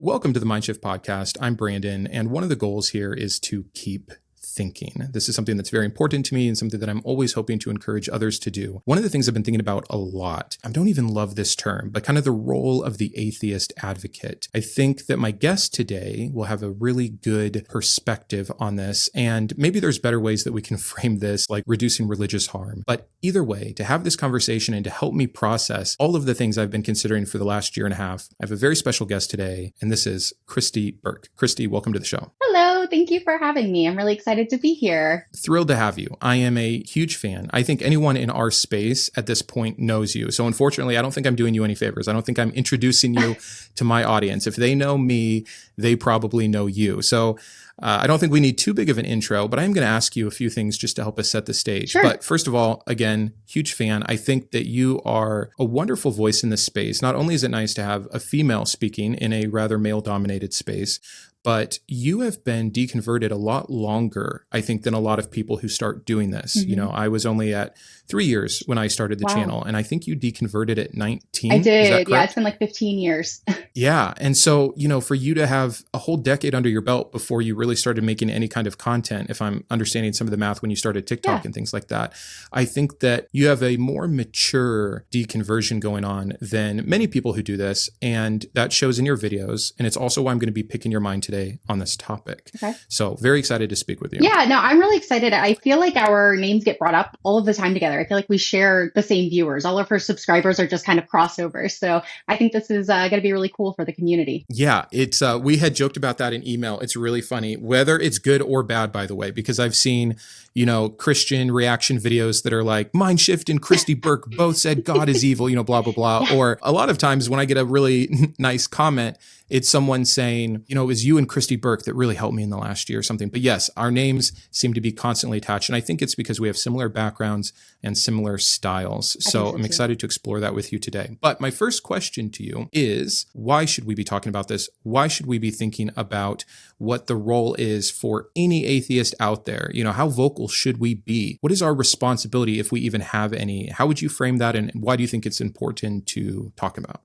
Welcome to the Mindshift podcast. I'm Brandon, and one of the goals here is to keep thinking. This is something that's very important to me and something that I'm always hoping to encourage others to do. One of the things I've been thinking about a lot, I don't even love this term, but kind of the role of the atheist advocate. I think that my guest today will have a really good perspective on this, and maybe there's better ways that we can frame this, like reducing religious harm. But either way, to have this conversation and to help me process all of the things I've been considering for the last year and a half, I have a very special guest today, and this is Kristi Burke. Kristi, welcome to the show. Hello, thank you for having me. I'm really excited to be here. Thrilled to have you. I am a huge fan. I think anyone in our space at this point knows you. So unfortunately, I don't think I'm doing you any favors. I don't think I'm introducing you to my audience. If they know me, they probably know you. So I don't think we need too big of an intro, but I'm going to ask you a few things just to help us set the stage. Sure. But first of all, again, huge fan. I think that you are a wonderful voice in this space. Not only is it nice to have a female speaking in a rather male-dominated space, but you have been deconverted a lot longer, I think, than a lot of people who start doing this. Mm-hmm. You know, I was only at 3 years when I started the channel, and I think you deconverted at 19. I did. Yeah, it's been like 15 years. Yeah. And so, you know, for you to have a whole decade under your belt before you really started making any kind of content, if I'm understanding some of the math when you started TikTok and things like that, I think that you have a more mature deconversion going on than many people who do this. And that shows in your videos. And it's also why I'm going to be picking your mind today on this topic. Okay. So very excited to speak with you. Yeah, no, I'm really excited. I feel like our names get brought up all of the time together. I feel like we share the same viewers. All of our subscribers are just kind of crossovers. So I think this is going to be really cool for the community. Yeah, it's we had joked about that in email. It's really funny, whether it's good or bad, by the way, because I've seen, you know, Christian reaction videos that are like, Mindshift and Kristi Burke both said God is evil, you know, blah, blah, blah. Yeah. Or a lot of times when I get a really nice comment, it's someone saying, you know, it was you and Kristi Burke that really helped me in the last year or something. But yes, our names seem to be constantly attached. And I think it's because we have similar backgrounds and similar styles. So I'm excited to explore that with you today. But my first question to you is, why should we be talking about this? Why should we be thinking about what the role is for any atheist out there? You know, how vocal should we be? What is our responsibility if we even have any? How would you frame that? And why do you think it's important to talk about?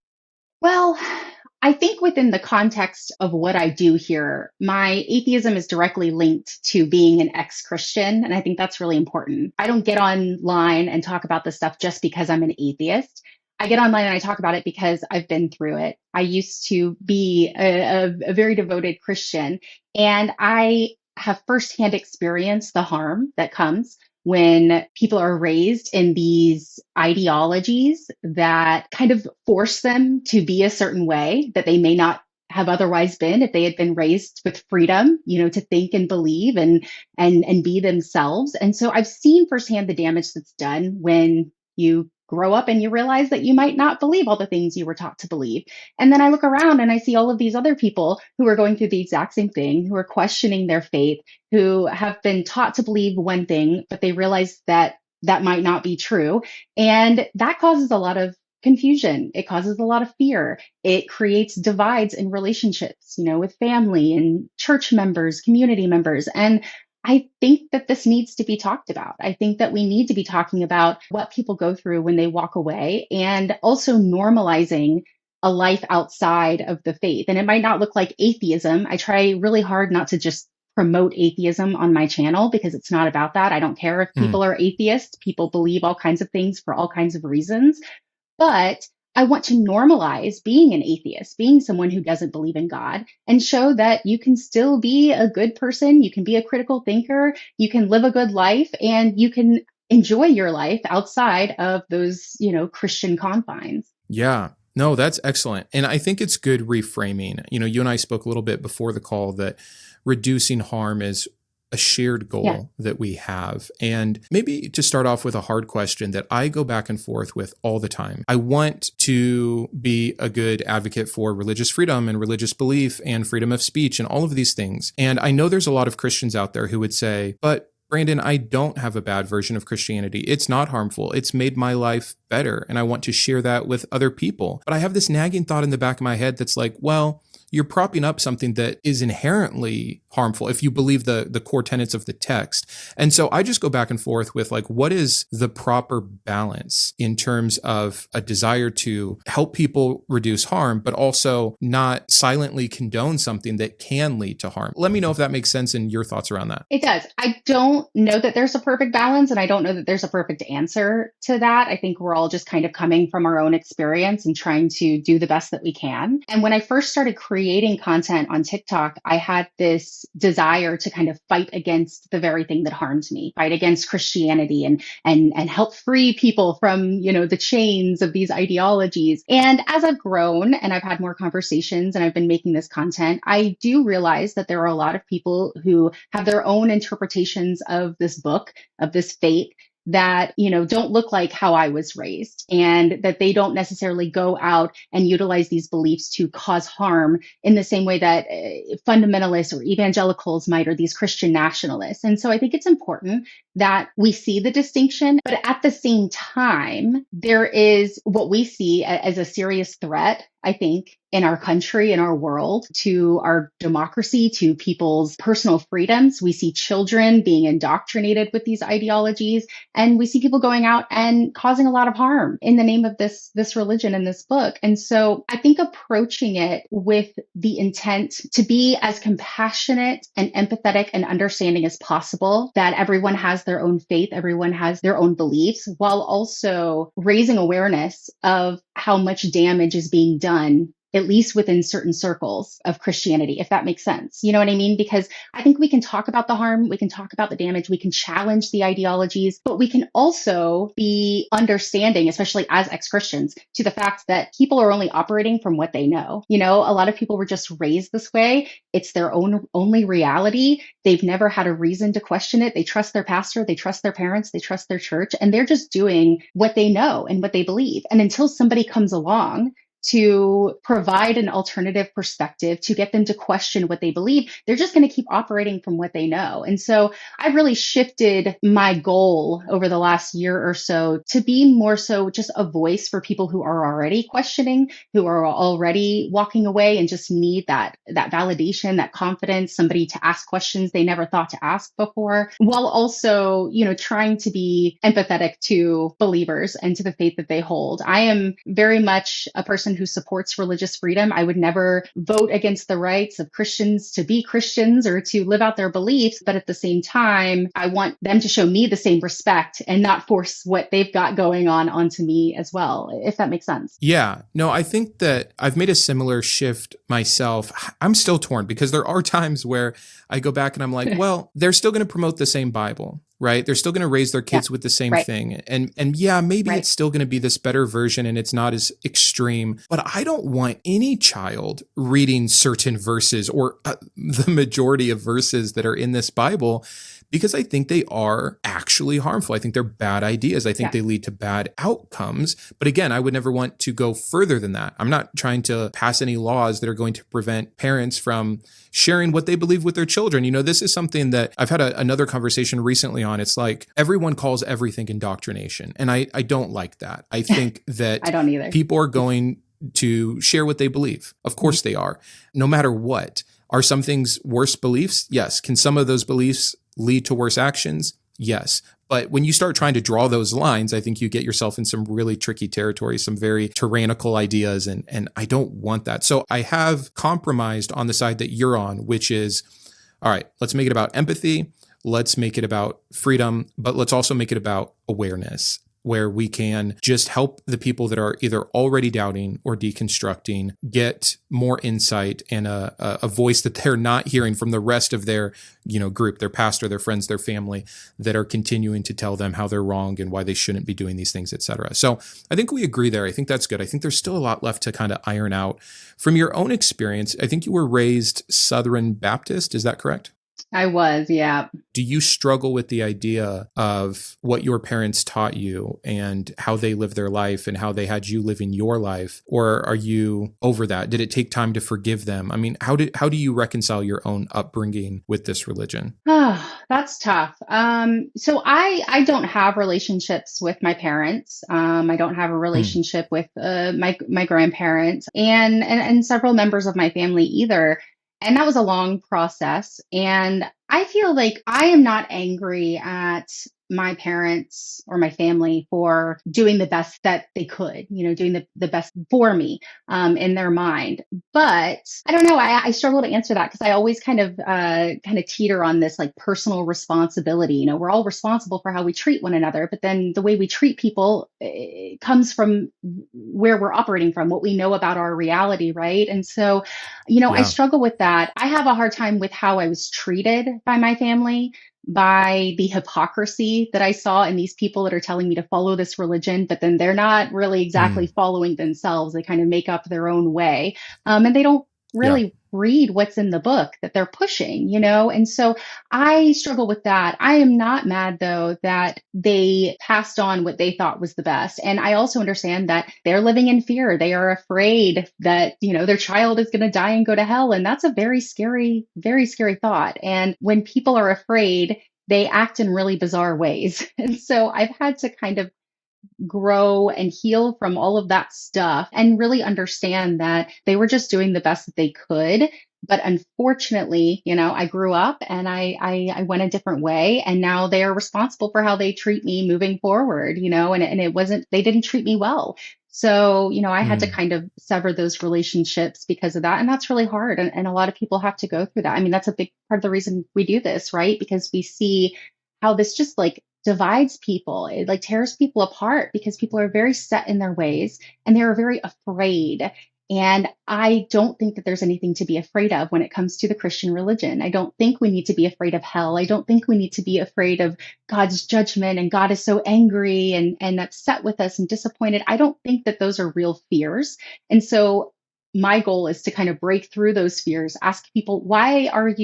Well, I think within the context of what I do here, my atheism is directly linked to being an ex-Christian. And I think that's really important. I don't get online and talk about this stuff just because I'm an atheist. I get online and I talk about it because I've been through it. I used to be a very devoted Christian, and I have firsthand experienced the harm that comes when people are raised in these ideologies that kind of force them to be a certain way that they may not have otherwise been if they had been raised with freedom, you know, to think and believe and be themselves. And so I've seen firsthand the damage that's done when you grow up and you realize that you might not believe all the things you were taught to believe. And then I look around and I see all of these other people who are going through the exact same thing, who are questioning their faith, who have been taught to believe one thing, but they realize that that might not be true. And that causes a lot of confusion. It causes a lot of fear. It creates divides in relationships, you know, with family and church members, community members. And I think that this needs to be talked about. I think that we need to be talking about what people go through when they walk away, and also normalizing a life outside of the faith. And it might not look like atheism. I try really hard not to just promote atheism on my channel because it's not about that. I don't care if people are atheists. People believe all kinds of things for all kinds of reasons. But I want to normalize being an atheist, being someone who doesn't believe in God, and show that you can still be a good person. You can be a critical thinker. You can live a good life, and you can enjoy your life outside of those, you know, Christian confines. Yeah. No, that's excellent. And I think it's good reframing. You know, you and I spoke a little bit before the call that reducing harm is a shared goal that we have. And maybe to start off with a hard question that I go back and forth with all the time. I want to be a good advocate for religious freedom and religious belief and freedom of speech and all of these things. And I know there's a lot of Christians out there who would say, but Brandon, I don't have a bad version of Christianity. It's not harmful. It's made my life better. And I want to share that with other people. But I have this nagging thought in the back of my head that's like, well, you're propping up something that is inherently harmful if you believe the core tenets of the text. And so I just go back and forth with like, what is the proper balance in terms of a desire to help people reduce harm, but also not silently condone something that can lead to harm? Let me know if that makes sense and your thoughts around that. It does. I don't know that there's a perfect balance, and I don't know that there's a perfect answer to that. I think we're all just kind of coming from our own experience and trying to do the best that we can. And when I first started creating content on TikTok, I had this desire to kind of fight against the very thing that harmed me, fight against Christianity and help free people from, the chains of these ideologies. And as I've grown and I've had more conversations and I've been making this content, I do realize that there are a lot of people who have their own interpretations of this book, of this faith, that, don't look like how I was raised, and that they don't necessarily go out and utilize these beliefs to cause harm in the same way that fundamentalists or evangelicals might, or these Christian nationalists. And so I think it's important that we see the distinction, but at the same time, there is what we see as a serious threat, I think, in our country, in our world, to our democracy, to people's personal freedoms. We see children being indoctrinated with these ideologies, and we see people going out and causing a lot of harm in the name of this religion and this book. And so I think approaching it with the intent to be as compassionate and empathetic and understanding as possible, that everyone has their own faith, everyone has their own beliefs, while also raising awareness of how much damage is being done, at least within certain circles of Christianity, if that makes sense. You know what I mean? Because I think we can talk about the harm, we can talk about the damage, we can challenge the ideologies, but we can also be understanding, especially as ex-Christians, to the fact that people are only operating from what they know. A lot of people were just raised this way. It's their own only reality. They've never had a reason to question it. They trust their pastor, they trust their parents, they trust their church, and they're just doing what they know and what they believe. And until somebody comes along to provide an alternative perspective, to get them to question what they believe, they're just going to keep operating from what they know. And so I've really shifted my goal over the last year or so to be more so just a voice for people who are already questioning, who are already walking away and just need that validation, that confidence, somebody to ask questions they never thought to ask before, while also, trying to be empathetic to believers and to the faith that they hold. I am very much a person who supports religious freedom. I would never vote against the rights of Christians to be Christians or to live out their beliefs. But at the same time, I want them to show me the same respect and not force what they've got going on onto me as well, if that makes sense. Yeah, no, I think that I've made a similar shift myself. I'm still torn because there are times where I go back and I'm like, well, they're still going to promote the same Bible, right? They're still going to raise their kids with the same thing. And yeah, maybe it's still going to be this better version and it's not as extreme, but I don't want any child reading certain verses or the majority of verses that are in this Bible, because I think they are actually harmful. I think they're bad ideas. I think they lead to bad outcomes. But again, I would never want to go further than that. I'm not trying to pass any laws that are going to prevent parents from sharing what they believe with their children. This is something that I've had another conversation recently on. It's like everyone calls everything indoctrination. And I don't like that. I think that I don't either. People are going to share what they believe. Of course they are, no matter what. Are some things worse beliefs? Yes. Can some of those beliefs lead to worse actions? Yes. But when you start trying to draw those lines, I think you get yourself in some really tricky territory, some very tyrannical ideas, and I don't want that. So I have compromised on the side that you're on, which is, all right, let's make it about empathy. Let's make it about freedom, but let's also make it about awareness, where we can just help the people that are either already doubting or deconstructing get more insight and a voice that they're not hearing from the rest of their, group, their pastor, their friends, their family, that are continuing to tell them how they're wrong and why they shouldn't be doing these things, et cetera. So I think we agree there. I think that's good. I think there's still a lot left to kind of iron out. From your own experience, I think you were raised Southern Baptist. Is that correct? I was, yeah. Do you struggle with the idea of what your parents taught you and how they lived their life and how they had you living your life? Or are you over that? Did it take time to forgive them? I mean, how do you reconcile your own upbringing with this religion? Oh, that's tough. So I don't have relationships with my parents. I don't have a Mm, relationship with my grandparents and several members of my family either. And that was a long process. And I feel like I am not angry at my parents or my family for doing the best that they could, doing the best for me in their mind. But I don't know. I struggle to answer that because I always kind of teeter on this like personal responsibility. We're all responsible for how we treat one another, but then the way we treat people comes from where we're operating from, what we know about our reality, right? And so, I yeah. struggle with that. I have a hard time with how I was treated by my family, by the hypocrisy that I saw in these people that are telling me to follow this religion, but then they're not really exactly Mm, following themselves. They kind of make up their own way. And they don't yeah. really read what's in the book that they're pushing. And so I struggle with that. I am not mad though that they passed on what they thought was the best. And I also understand that they're living in fear. They are afraid that, their child is going to die and go to hell. And that's a very scary thought. And when people are afraid, they act in really bizarre ways. And so I've had to kind of grow and heal from all of that stuff and really understand that they were just doing the best that they could. But unfortunately, I grew up and I went a different way. And now they are responsible for how they treat me moving forward, and it wasn't, they didn't treat me well. So, I had to Mm, kind of sever those relationships because of that. And that's really hard. And a lot of people have to go through that. I mean, that's a big part of the reason we do this, right? Because we see how this just like divides people. It like tears people apart because people are very set in their ways and they're very afraid. And I don't think that there's anything to be afraid of when it comes to the Christian religion. I don't think we need to be afraid of hell. I don't think we need to be afraid of God's judgment and God is so angry and upset with us and disappointed. I don't think that those are real fears. And so my goal is to kind of break through those fears, ask people, why do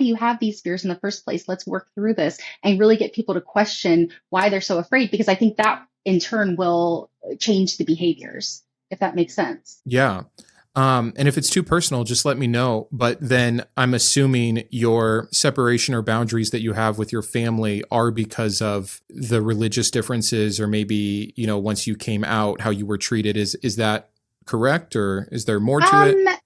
you have these fears in the first place? Let's work through this and really get people to question why they're so afraid, because I think that in turn will change the behaviors, if that makes sense. yeah. And if it's too personal, just let me know. But then I'm assuming your separation or boundaries that you have with your family are because of the religious differences, or maybe, once you came out, how you were treated. Is that correct? Or is there more to it? Um,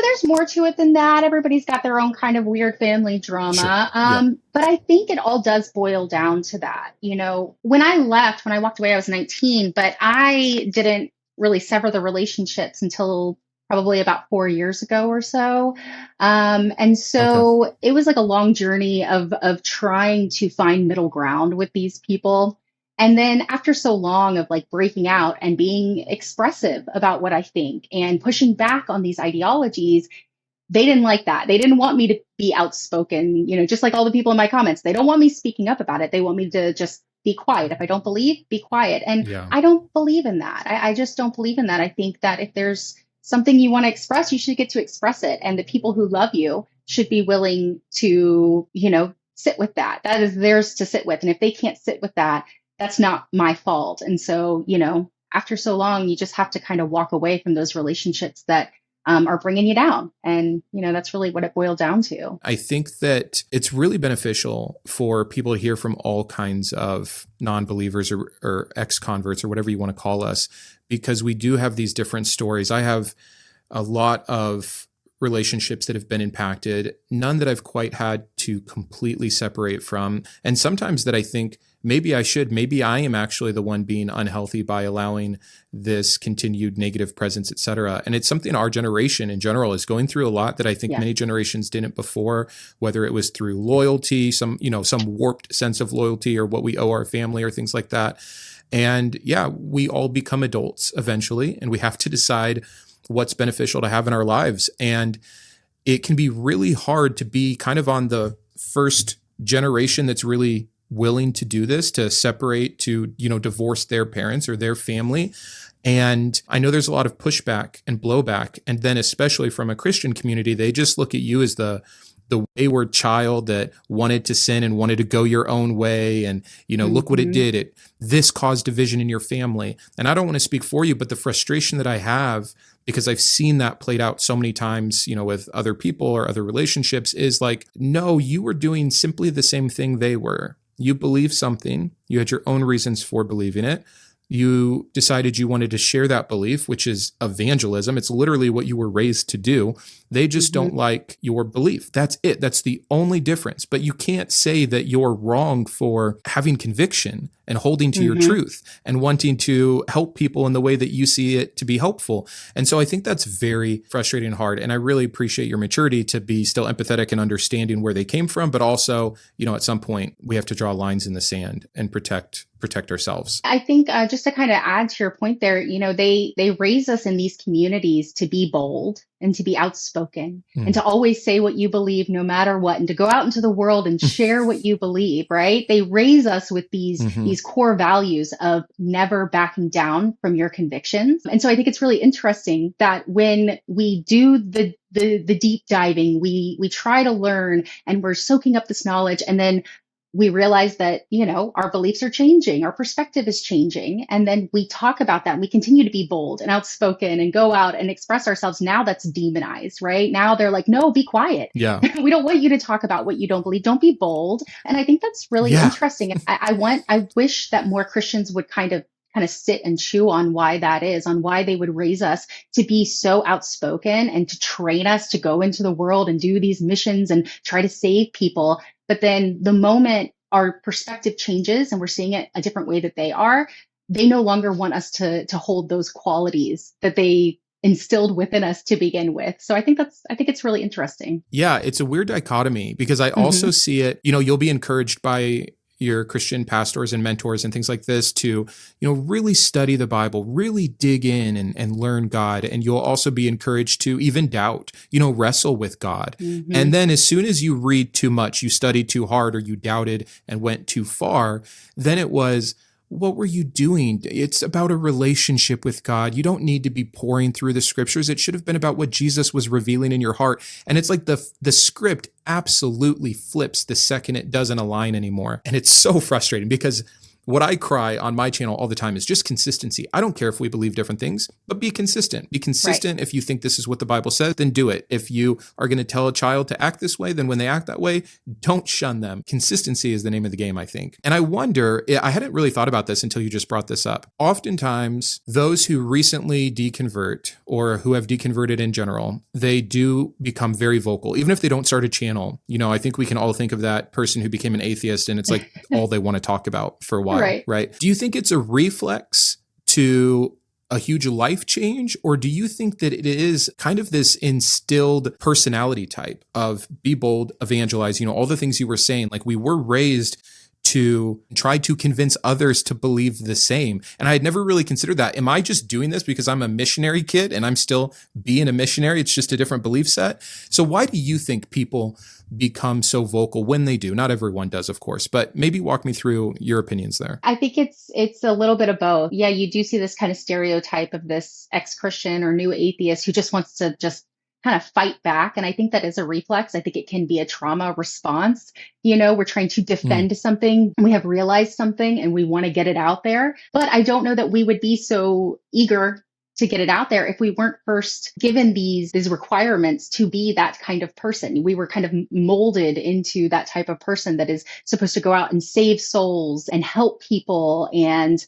there's more to it than that. Everybody's got their own kind of weird family Sure. drama. Yep. But I think it all does boil down to that. When I walked away, I was 19, but I didn't really sever the relationships until probably about 4 years ago or so. And Okay. so it was like a long journey of trying to find middle ground with these people. And then after so long of like breaking out and being expressive about what I think and pushing back on these ideologies, they didn't like that. They didn't want me to be outspoken, just like all the people in my comments. They don't want me speaking up about it. They want me to just be quiet. If I don't believe, be quiet. And Yeah. I don't believe in that. I just don't believe in that. I think that if there's something you want to express, you should get to express it. And the people who love you should be willing to, sit with that. That is theirs to sit with. And if they can't sit with that, that's not my fault. And so, after so long, you just have to kind of walk away from those relationships that are bringing you down. And, that's really what it boiled down to. I think that it's really beneficial for people to hear from all kinds of non-believers or ex-converts or whatever you want to call us, because we do have these different stories. I have a lot of relationships that have been impacted, none that I've quite had to completely separate from. And sometimes that I think maybe I am actually the one being unhealthy by allowing this continued negative presence, et cetera. And it's something our generation in general is going through a lot that I think Yeah. many generations didn't before, whether it was through loyalty, some warped sense of loyalty or what we owe our family or things like that. And yeah, we all become adults eventually, and we have to decide what's beneficial to have in our lives. And it can be really hard to be kind of on the first generation that's really willing to do this, to separate, to, divorce their parents or their family. And I know there's a lot of pushback and blowback. And then especially from a Christian community, they just look at you as the the wayward child that wanted to sin and wanted to go your own way. And, look what it did. This caused division in your family. And I don't want to speak for you, but the frustration that I have, because I've seen that played out so many times, with other people or other relationships, is like, no, you were doing simply the same thing they were. You believed something. You had your own reasons for believing it. You decided you wanted to share that belief, which is evangelism. It's literally what you were raised to do. They just don't like your belief. That's it. That's the only difference. But you can't say that you're wrong for having conviction and holding to your truth and wanting to help people in the way that you see it to be helpful. And so I think that's very frustrating and hard. And I really appreciate your maturity to be still empathetic and understanding where they came from. But also, at some point we have to draw lines in the sand and protect ourselves. I think just to kind of add to your point there, they raise us in these communities to be bold and to be outspoken and to always say what you believe no matter what, and to go out into the world and share what you believe, right? They raise us with these core values of never backing down from your convictions. And so I think it's really interesting that when we do the deep diving, we try to learn and we're soaking up this knowledge, and then we realize that, our beliefs are changing, our perspective is changing. And then we talk about that. And we continue to be bold and outspoken and go out and express ourselves. Now that's demonized, right? Now they're like, no, be quiet. Yeah. We don't want you to talk about what you don't believe. Don't be bold. And I think that's really interesting. I wish that more Christians would kind of sit and chew on why that is, on why they would raise us to be so outspoken and to train us to go into the world and do these missions and try to save people. But then the moment our perspective changes and we're seeing it a different way that they no longer want us to hold those qualities that they instilled within us to begin with. So I think it's really interesting. Yeah, it's a weird dichotomy because I also see it, you'll be encouraged by your Christian pastors and mentors and things like this to, really study the Bible, really dig in and learn God. And you'll also be encouraged to even doubt, wrestle with God. And then as soon as you read too much, you studied too hard, or you doubted and went too far, then it was, what were you doing? It's about a relationship with God. You don't need to be pouring through the scriptures. It should have been about what Jesus was revealing in your heart. And it's like the script absolutely flips the second it doesn't align anymore. And it's so frustrating because what I cry on my channel all the time is just consistency. I don't care if we believe different things, but be consistent. Be consistent. Right. If you think this is what the Bible says, then do it. If you are going to tell a child to act this way, then when they act that way, don't shun them. Consistency is the name of the game, I think. And I wonder, I hadn't really thought about this until you just brought this up. Oftentimes, those who recently deconvert or who have deconverted in general, they do become very vocal, even if they don't start a channel. I think we can all think of that person who became an atheist and it's like all they want to talk about for a while. Right. Do you think it's a reflex to a huge life change, or do you think that it is kind of this instilled personality type of be bold, evangelize, all the things you were saying, like we were raised to try to convince others to believe the same. And I had never really considered that. Am I just doing this because I'm a missionary kid and I'm still being a missionary? It's just a different belief set. So why do you think people become so vocal when they do? Not everyone does, of course, but maybe walk me through your opinions there. I think it's a little bit of both. Yeah, you do see this kind of stereotype of this ex-Christian or new atheist who just wants to just kind of fight back. And I think that is a reflex. I think it can be a trauma response. We're trying to defend something and we have realized something and we want to get it out there. But I don't know that we would be so eager to get it out there if we weren't first given these requirements to be that kind of person. We were kind of molded into that type of person that is supposed to go out and save souls and help people and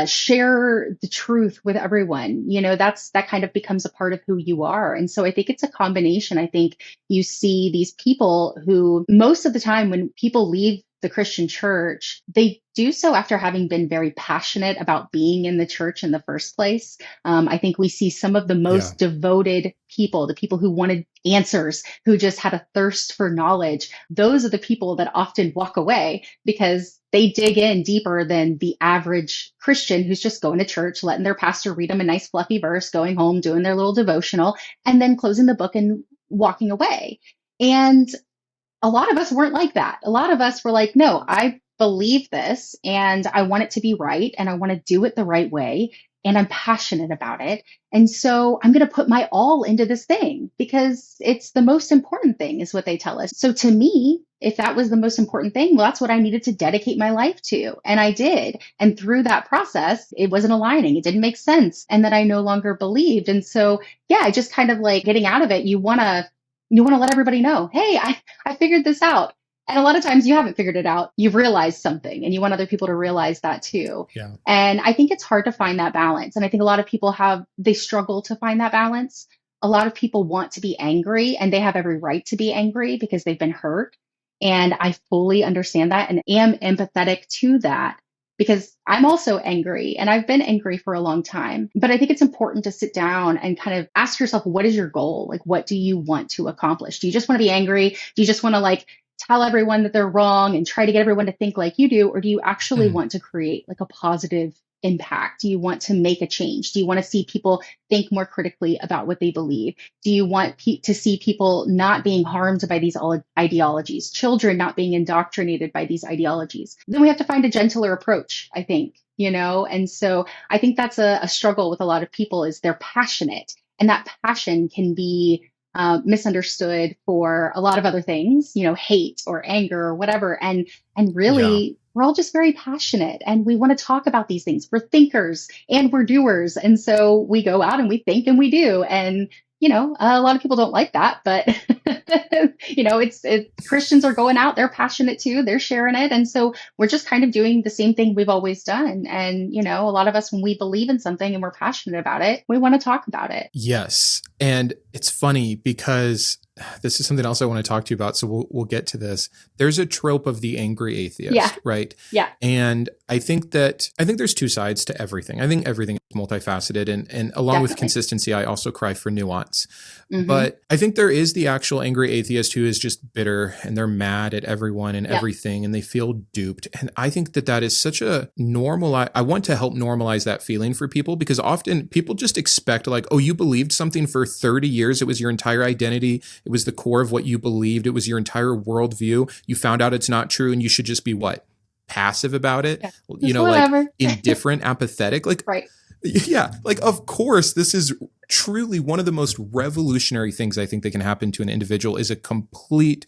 share the truth with everyone. That kind of becomes a part of who you are. And so I think it's a combination. I think you see these people who most of the time when people leave the Christian church, they do so after having been very passionate about being in the church in the first place. I think we see some of the most devoted people, the people who wanted answers, who just had a thirst for knowledge. Those are the people that often walk away because they dig in deeper than the average Christian who's just going to church, letting their pastor read them a nice fluffy verse, going home, doing their little devotional, and then closing the book and walking away. And a lot of us weren't like that. A lot of us were like, no, I believe this and I want it to be right and I want to do it the right way. and I'm passionate about it. And so I'm going to put my all into this thing because it's the most important thing is what they tell us. So to me, if that was the most important thing, well, that's what I needed to dedicate my life to. And I did. And through that process, it wasn't aligning. It didn't make sense. And that I no longer believed. And so, yeah, I just kind of like getting out of it. You want to let everybody know, hey, I figured this out. And a lot of times you haven't figured it out. You've realized something and you want other people to realize that too. Yeah. And I think it's hard to find that balance. And I think a lot of people they struggle to find that balance. A lot of people want to be angry and they have every right to be angry because they've been hurt. And I fully understand that and am empathetic to that because I'm also angry and I've been angry for a long time. But I think it's important to sit down and kind of ask yourself, what is your goal? Like, what do you want to accomplish? Do you just want to be angry? Do you just want to like tell everyone that they're wrong and try to get everyone to think like you do? Or do you actually want to create like a positive impact? Do you want to make a change? Do you want to see people think more critically about what they believe? Do you want to see people not being harmed by these ideologies, children not being indoctrinated by these ideologies? Then we have to find a gentler approach, I think, And so I think that's a struggle with a lot of people is they're passionate and that passion can be misunderstood for a lot of other things, hate or anger or whatever. And really, we're all just very passionate and we want to talk about these things. We're thinkers and we're doers. And so we go out and we think and we do. And, a lot of people don't like that, but, Christians are going out, they're passionate too, they're sharing it. And so we're just kind of doing the same thing we've always done. And, a lot of us, when we believe in something and we're passionate about it, we want to talk about it. Yes. And it's funny because this is something else I want to talk to you about. So we'll get to this. There's a trope of the angry atheist, right? Yeah. And I think there's two sides to everything. I think everything is multifaceted and along with consistency, I also cry for nuance. Mm-hmm. But I think there is the actual angry atheist who is just bitter and they're mad at everyone and everything and they feel duped. And I think that is such a I want to help normalize that feeling for people because often people just expect like, oh, you believed something for 30 years. It was your entire identity. It was the core of what you believed. It was your entire worldview. You found out it's not true and you should just be what? Passive about it? Yeah. Like indifferent, apathetic. Like, right. Yeah. Like, of course, this is truly one of the most revolutionary things I think that can happen to an individual is a complete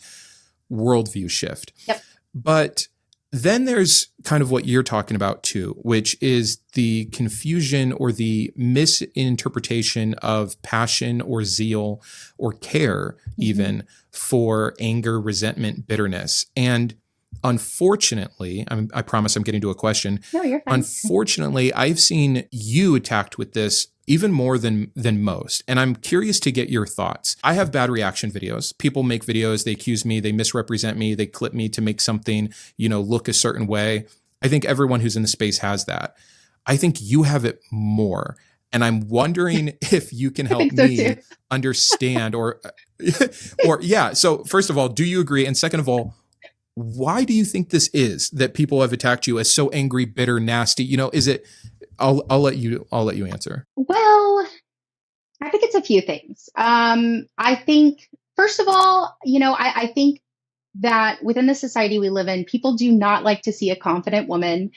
worldview shift. Yep. But then there's kind of what you're talking about too, which is the confusion or the misinterpretation of passion or zeal or care even for anger, resentment, bitterness. And unfortunately, I promise I'm getting to a question. No, you're fine. Unfortunately, I've seen you attacked with this even more than most. And I'm curious to get your thoughts. I have bad reaction videos. People make videos, they accuse me, they misrepresent me, they clip me to make something, look a certain way. I think everyone who's in the space has that. I think you have it more. And I'm wondering if you can help me understand or yeah. So first of all, do you agree? And second of all, why do you think this is that people have attacked you as so angry, bitter, nasty? Is it? I'll let you answer. Well, I think it's a few things. I think first of all, I think that within the society we live in, people do not like to see a confident woman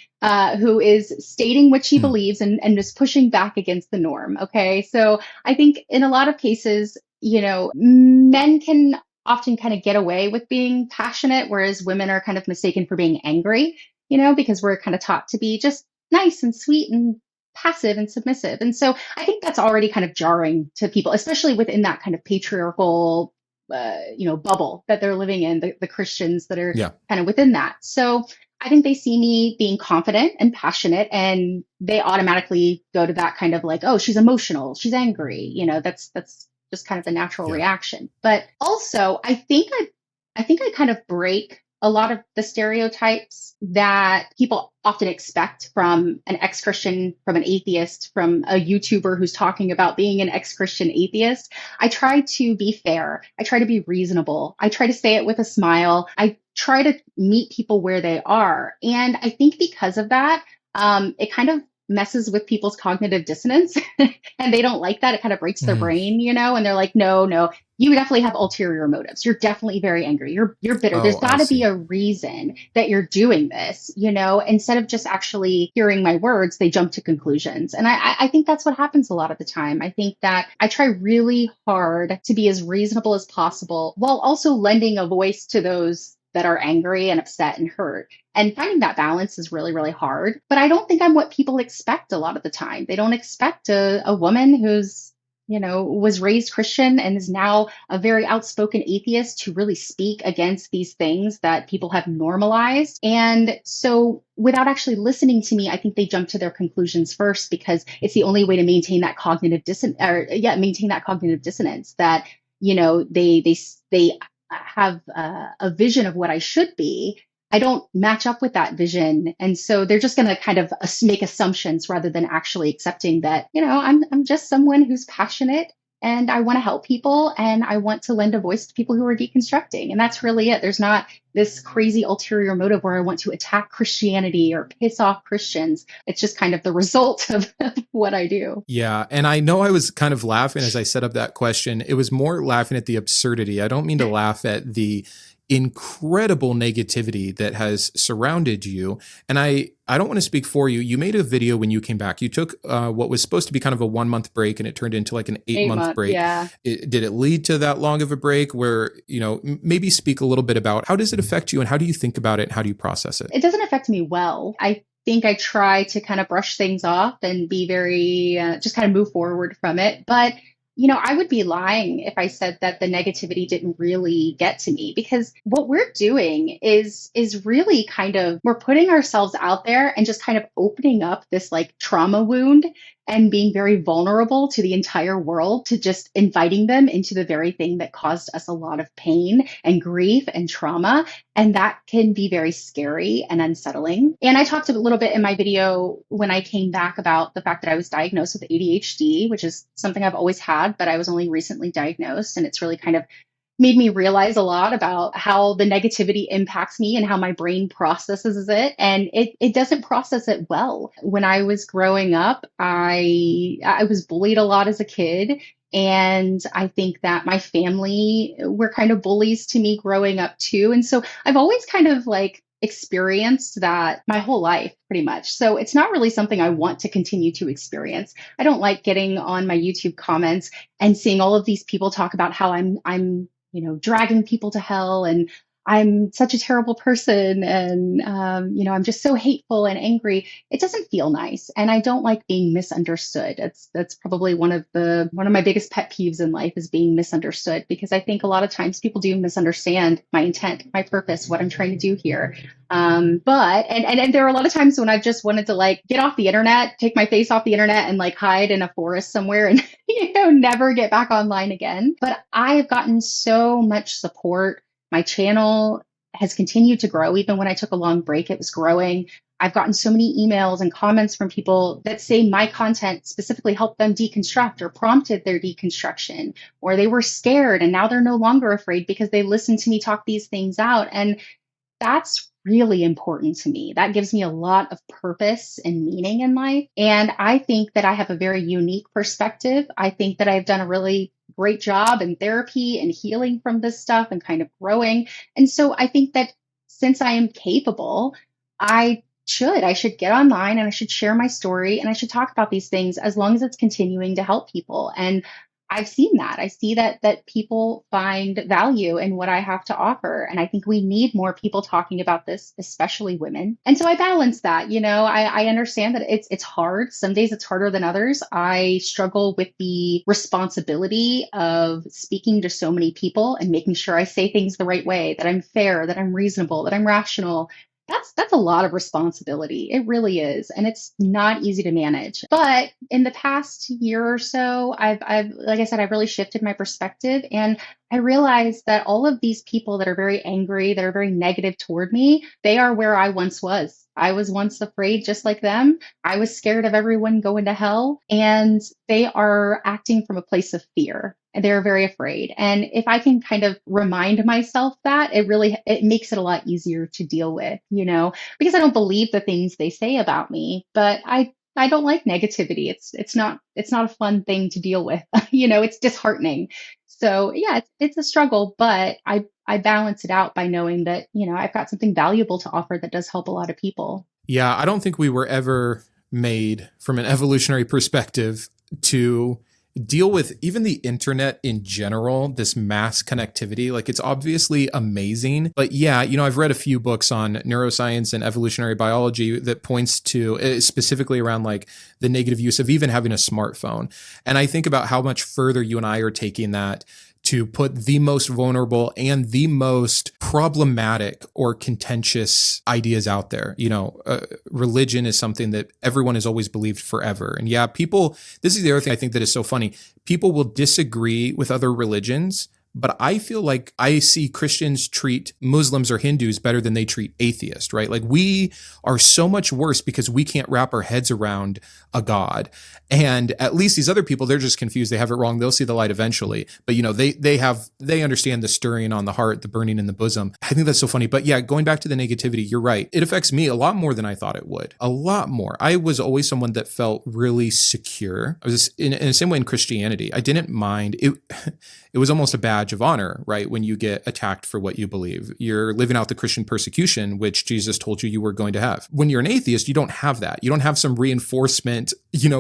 who is stating what she believes and just pushing back against the norm. Okay, so I think in a lot of cases, men can often kind of get away with being passionate, whereas women are kind of mistaken for being angry, because we're kind of taught to be just nice and sweet and passive and submissive. And so I think that's already kind of jarring to people, especially within that kind of patriarchal, bubble that they're living in, the Christians that are kind of within that. So I think they see me being confident and passionate and they automatically go to that kind of like, oh, she's emotional, she's angry. That's just kind of the natural reaction. But also I think I kind of break a lot of the stereotypes that people often expect from an ex-Christian, from an atheist, from a YouTuber who's talking about being an ex-Christian atheist. I try to be fair. I try to be reasonable. I try to say it with a smile. I try to meet people where they are. And I think because of that, it kind of messes with people's cognitive dissonance and they don't like that. It kind of breaks their brain, and they're like, no, you definitely have ulterior motives. You're definitely very angry. You're bitter. There's Oh, I got to be see. a reason that you're doing this, instead of just actually hearing my words, they jump to conclusions. And I think that's what happens a lot of the time. I think that I try really hard to be as reasonable as possible while also lending a voice to those that are angry and upset and hurt. And finding that balance is really, really hard. But I don't think I'm what people expect a lot of the time. They don't expect a woman who's, was raised Christian and is now a very outspoken atheist to really speak against these things that people have normalized. And so without actually listening to me, I think they jump to their conclusions first because it's the only way to maintain that cognitive dissonance that, they have a vision of what I should be. I don't match up with that vision. And so they're just going to kind of make assumptions rather than actually accepting that, I'm just someone who's passionate and I want to help people and I want to lend a voice to people who are deconstructing. And that's really it. There's not this crazy ulterior motive where I want to attack Christianity or piss off Christians. It's just kind of the result of what I do. Yeah. And I know I was kind of laughing as I set up that question. It was more laughing at the absurdity. I don't mean to laugh at the incredible negativity that has surrounded you. And I don't want to speak for you. You made a video when you came back. You took what was supposed to be kind of a 1 month break and it turned into like an 8 month break. Yeah. Did it lead to that long of a break where, maybe speak a little bit about how does it affect you and how do you think about it and how do you process it? It doesn't affect me well. I think I try to kind of brush things off and be very, just kind of move forward from it. But I would be lying if I said that the negativity didn't really get to me because what we're doing is really kind of, we're putting ourselves out there and just kind of opening up this like trauma wound and being very vulnerable to the entire world, to just inviting them into the very thing that caused us a lot of pain and grief and trauma. And that can be very scary and unsettling. And I talked a little bit in my video when I came back about the fact that I was diagnosed with ADHD, which is something I've always had, but I was only recently diagnosed. And it's really kind of made me realize a lot about how the negativity impacts me and how my brain processes it. And it doesn't process it well. When I was growing up, I was bullied a lot as a kid. And I think that my family were kind of bullies to me growing up too. And so I've always kind of like experienced that my whole life pretty much. So it's not really something I want to continue to experience. I don't like getting on my YouTube comments and seeing all of these people talk about how I'm dragging people to hell and I'm such a terrible person and, I'm just so hateful and angry. It doesn't feel nice. And I don't like being misunderstood. That's probably one of my biggest pet peeves in life is being misunderstood, because I think a lot of times people do misunderstand my intent, my purpose, what I'm trying to do here. But there are a lot of times when I've just wanted to like get off the internet, take my face off the internet and like hide in a forest somewhere and, never get back online again. But I have gotten so much support. My channel has continued to grow. Even when I took a long break, it was growing. I've gotten so many emails and comments from people that say my content specifically helped them deconstruct or prompted their deconstruction, or they were scared and now they're no longer afraid because they listened to me talk these things out. And that's really important to me. That gives me a lot of purpose and meaning in life. And I think that I have a very unique perspective. I think that I've done a really great job in therapy and healing from this stuff and kind of growing. And so I think that since I am capable, I should get online and I should share my story and I should talk about these things as long as it's continuing to help people. And I've seen that. I see that people find value in what I have to offer. And I think we need more people talking about this, especially women. And so I balance that. I understand that it's hard. Some days it's harder than others. I struggle with the responsibility of speaking to so many people and making sure I say things the right way, that I'm fair, that I'm reasonable, that I'm rational. That's a lot of responsibility. It really is. And it's not easy to manage. But in the past year or so, I've like I said, I've really shifted my perspective. And I realized that all of these people that are very angry, that are very negative toward me, they are where I once was. I was once afraid just like them. I was scared of everyone going to hell. And they are acting from a place of fear. And they're very afraid. And if I can kind of remind myself that, it makes it a lot easier to deal with, because I don't believe the things they say about me, but I I don't like negativity. It's not a fun thing to deal with. It's disheartening. So yeah, it's a struggle, but I balance it out by knowing that, I've got something valuable to offer that does help a lot of people. Yeah, I don't think we were ever made from an evolutionary perspective to deal with even the internet in general, this mass connectivity. Like, it's obviously amazing. But yeah, I've read a few books on neuroscience and evolutionary biology that points to specifically around like the negative use of even having a smartphone. And I think about how much further you and I are taking that to put the most vulnerable and the most problematic or contentious ideas out there. Religion is something that everyone has always believed forever. And yeah, this is the other thing I think that is so funny. People will disagree with other religions, but I feel like I see Christians treat Muslims or Hindus better than they treat atheists, right? Like, we are so much worse because we can't wrap our heads around a God. And at least these other people, they're just confused. They have it wrong. They'll see the light eventually. But, they understand the stirring on the heart, the burning in the bosom. I think that's so funny. But yeah, going back to the negativity, you're right. It affects me a lot more than I thought it would. A lot more. I was always someone that felt really secure. I was in the same way in Christianity. I didn't mind it. It was almost a badge of honor, right? When you get attacked for what you believe, you're living out the Christian persecution, which Jesus told you were going to have. When you're an atheist, you don't have that. You don't have some reinforcement,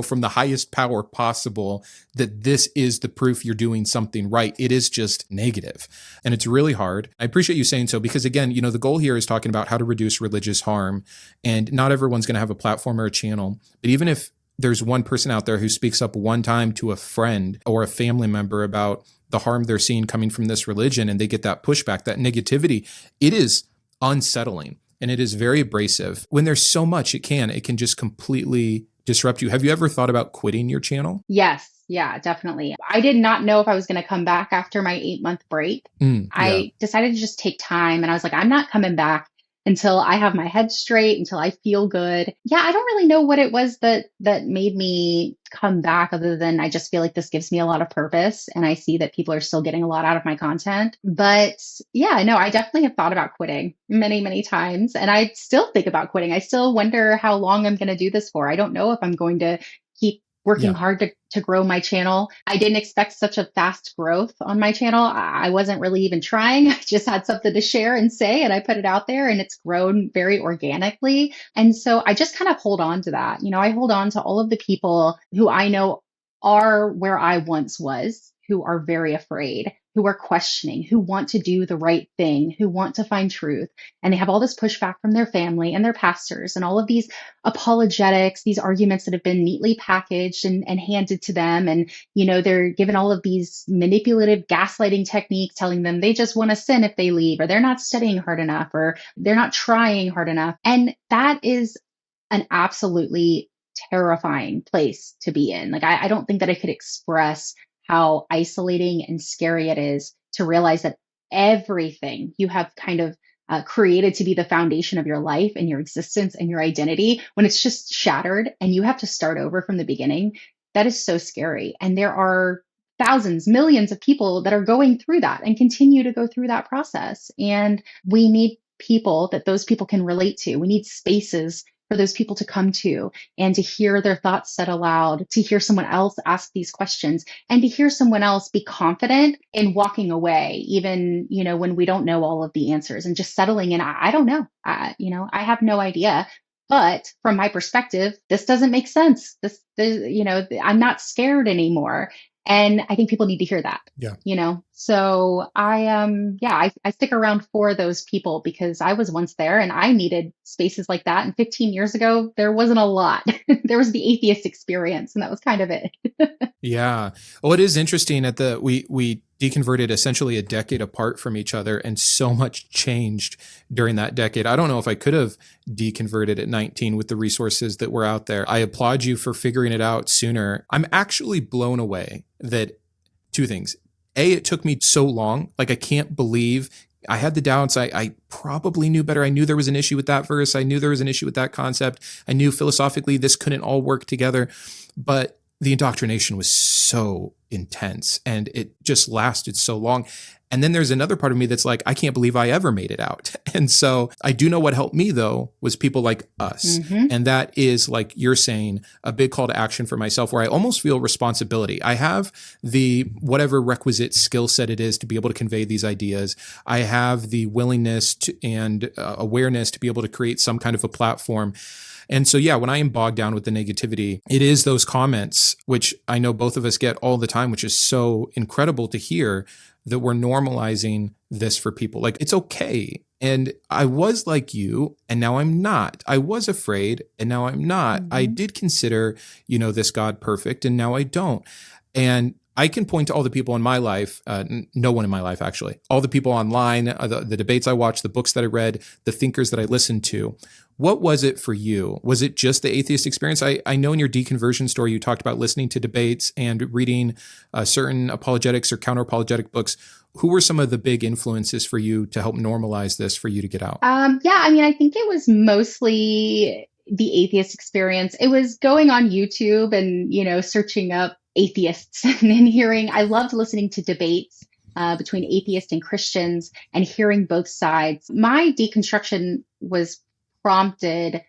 from the highest power possible that this is the proof you're doing something right. It is just negative. And it's really hard. I appreciate you saying so, because again, the goal here is talking about how to reduce religious harm. And not everyone's going to have a platform or a channel. But even if there's one person out there who speaks up one time to a friend or a family member about the harm they're seeing coming from this religion, and they get that pushback, that negativity, it is unsettling and it is very abrasive. When there's so much, it can just completely disrupt you. Have you ever thought about quitting your channel? Yes. Yeah, definitely. I did not know if I was going to come back after my 8-month break. Yeah. I decided to just take time, and I was like, I'm not coming back until I have my head straight, until I feel good. Yeah, I don't really know what it was that made me come back, other than I just feel like this gives me a lot of purpose, and I see that people are still getting a lot out of my content. But yeah, no, I definitely have thought about quitting many, many times, and I still think about quitting. I still wonder how long I'm going to do this for. I don't know if I'm going to keep working hard to grow my channel. I didn't expect such a fast growth on my channel. I wasn't really even trying. I just had something to share and say, and I put it out there, and it's grown very organically. And so I just kind of hold on to that. I hold on to all of the people who I know are where I once was, who are very afraid, who are questioning, who want to do the right thing, who want to find truth. And they have all this pushback from their family and their pastors, and all of these apologetics, these arguments that have been neatly packaged and handed to them. And, they're given all of these manipulative gaslighting techniques, telling them they just want to sin if they leave, or they're not studying hard enough, or they're not trying hard enough. And that is an absolutely terrifying place to be in. Like, I don't think that I could express how isolating and scary it is to realize that everything you have kind of created to be the foundation of your life and your existence and your identity, when it's just shattered and you have to start over from the beginning, that is so scary. And there are thousands, millions of people that are going through that and continue to go through that process. And we need people that those people can relate to. We need spaces for those people to come to and to hear their thoughts said aloud, to hear someone else ask these questions, and to hear someone else be confident in walking away, even, when we don't know all of the answers, and just settling in. I don't know. I have no idea. But from my perspective, this doesn't make sense. I'm not scared anymore. And I think people need to hear that. Yeah. So I stick around for those people, because I was once there and I needed spaces like that. And 15 years ago, there wasn't a lot. There was the atheist experience, and that was kind of it. Yeah. Well, it is interesting we deconverted essentially a decade apart from each other, and so much changed during that decade. I don't know if I could have deconverted at 19 with the resources that were out there. I applaud you for figuring it out sooner. I'm actually blown away that two things. A, it took me so long. Like, I can't believe I had the doubts. I probably knew better. I knew there was an issue with that verse. I knew there was an issue with that concept. I knew philosophically this couldn't all work together, but the indoctrination was so intense and it just lasted so long. And then there's another part of me that's like, I can't believe I ever made it out. And so I do know what helped me though was people like us. Mm-hmm. And that is, like you're saying, a big call to action for myself where I almost feel responsibility. I have the whatever requisite skill set it is to be able to convey these ideas. I have the willingness and awareness to be able to create some kind of a platform. And so, yeah, when I am bogged down with the negativity, it is those comments, which I know both of us get all the time, which is so incredible to hear, that we're normalizing this for people. Like, it's okay. And I was like you, and now I'm not. I was afraid, and now I'm not. Mm-hmm. I did consider, this God perfect, and now I don't. And I can point to all the people in my life, no one in my life, actually, all the people online, the debates I watched, the books that I read, the thinkers that I listened to. What was it for you? Was it just the atheist experience? I know in your deconversion story, you talked about listening to debates and reading certain apologetics or counter-apologetic books. Who were some of the big influences for you to help normalize this for you to get out? I think it was mostly the atheist experience. It was going on YouTube and, searching up atheists and then I loved listening to debates between atheists and Christians and hearing both sides. My deconstruction was prompted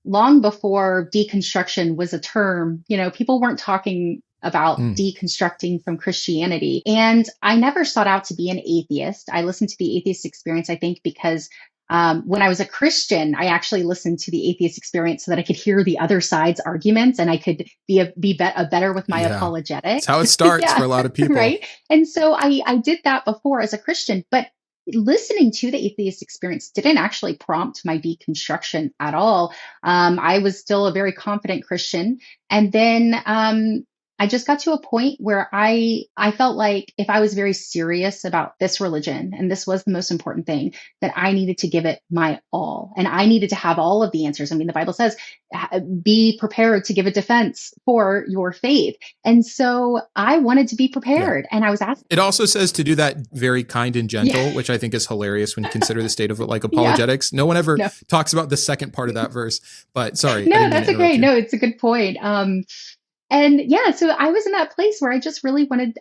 long before deconstruction was a term. People weren't talking about deconstructing from Christianity. And I never sought out to be an atheist. I listened to the atheist experience, I think, because when I was a Christian, I actually listened to the atheist experience so that I could hear the other side's arguments and I could be better with my apologetics. That's how it starts for a lot of people. Right. And so I did that before as a Christian, but listening to the atheist experience didn't actually prompt my deconstruction at all. I was still a very confident Christian. And then I just got to a point where I felt like if I was very serious about this religion, and this was the most important thing, that I needed to give it my all. And I needed to have all of the answers. I mean, the Bible says, be prepared to give a defense for your faith. And so I wanted to be prepared. And I was asked. It also says to do that very kind and gentle, which I think is hilarious when you consider the state of like apologetics. No one ever talks about the second part of that verse, but sorry. No, that's okay. No, it's a good point. So I was in that place where I just really wanted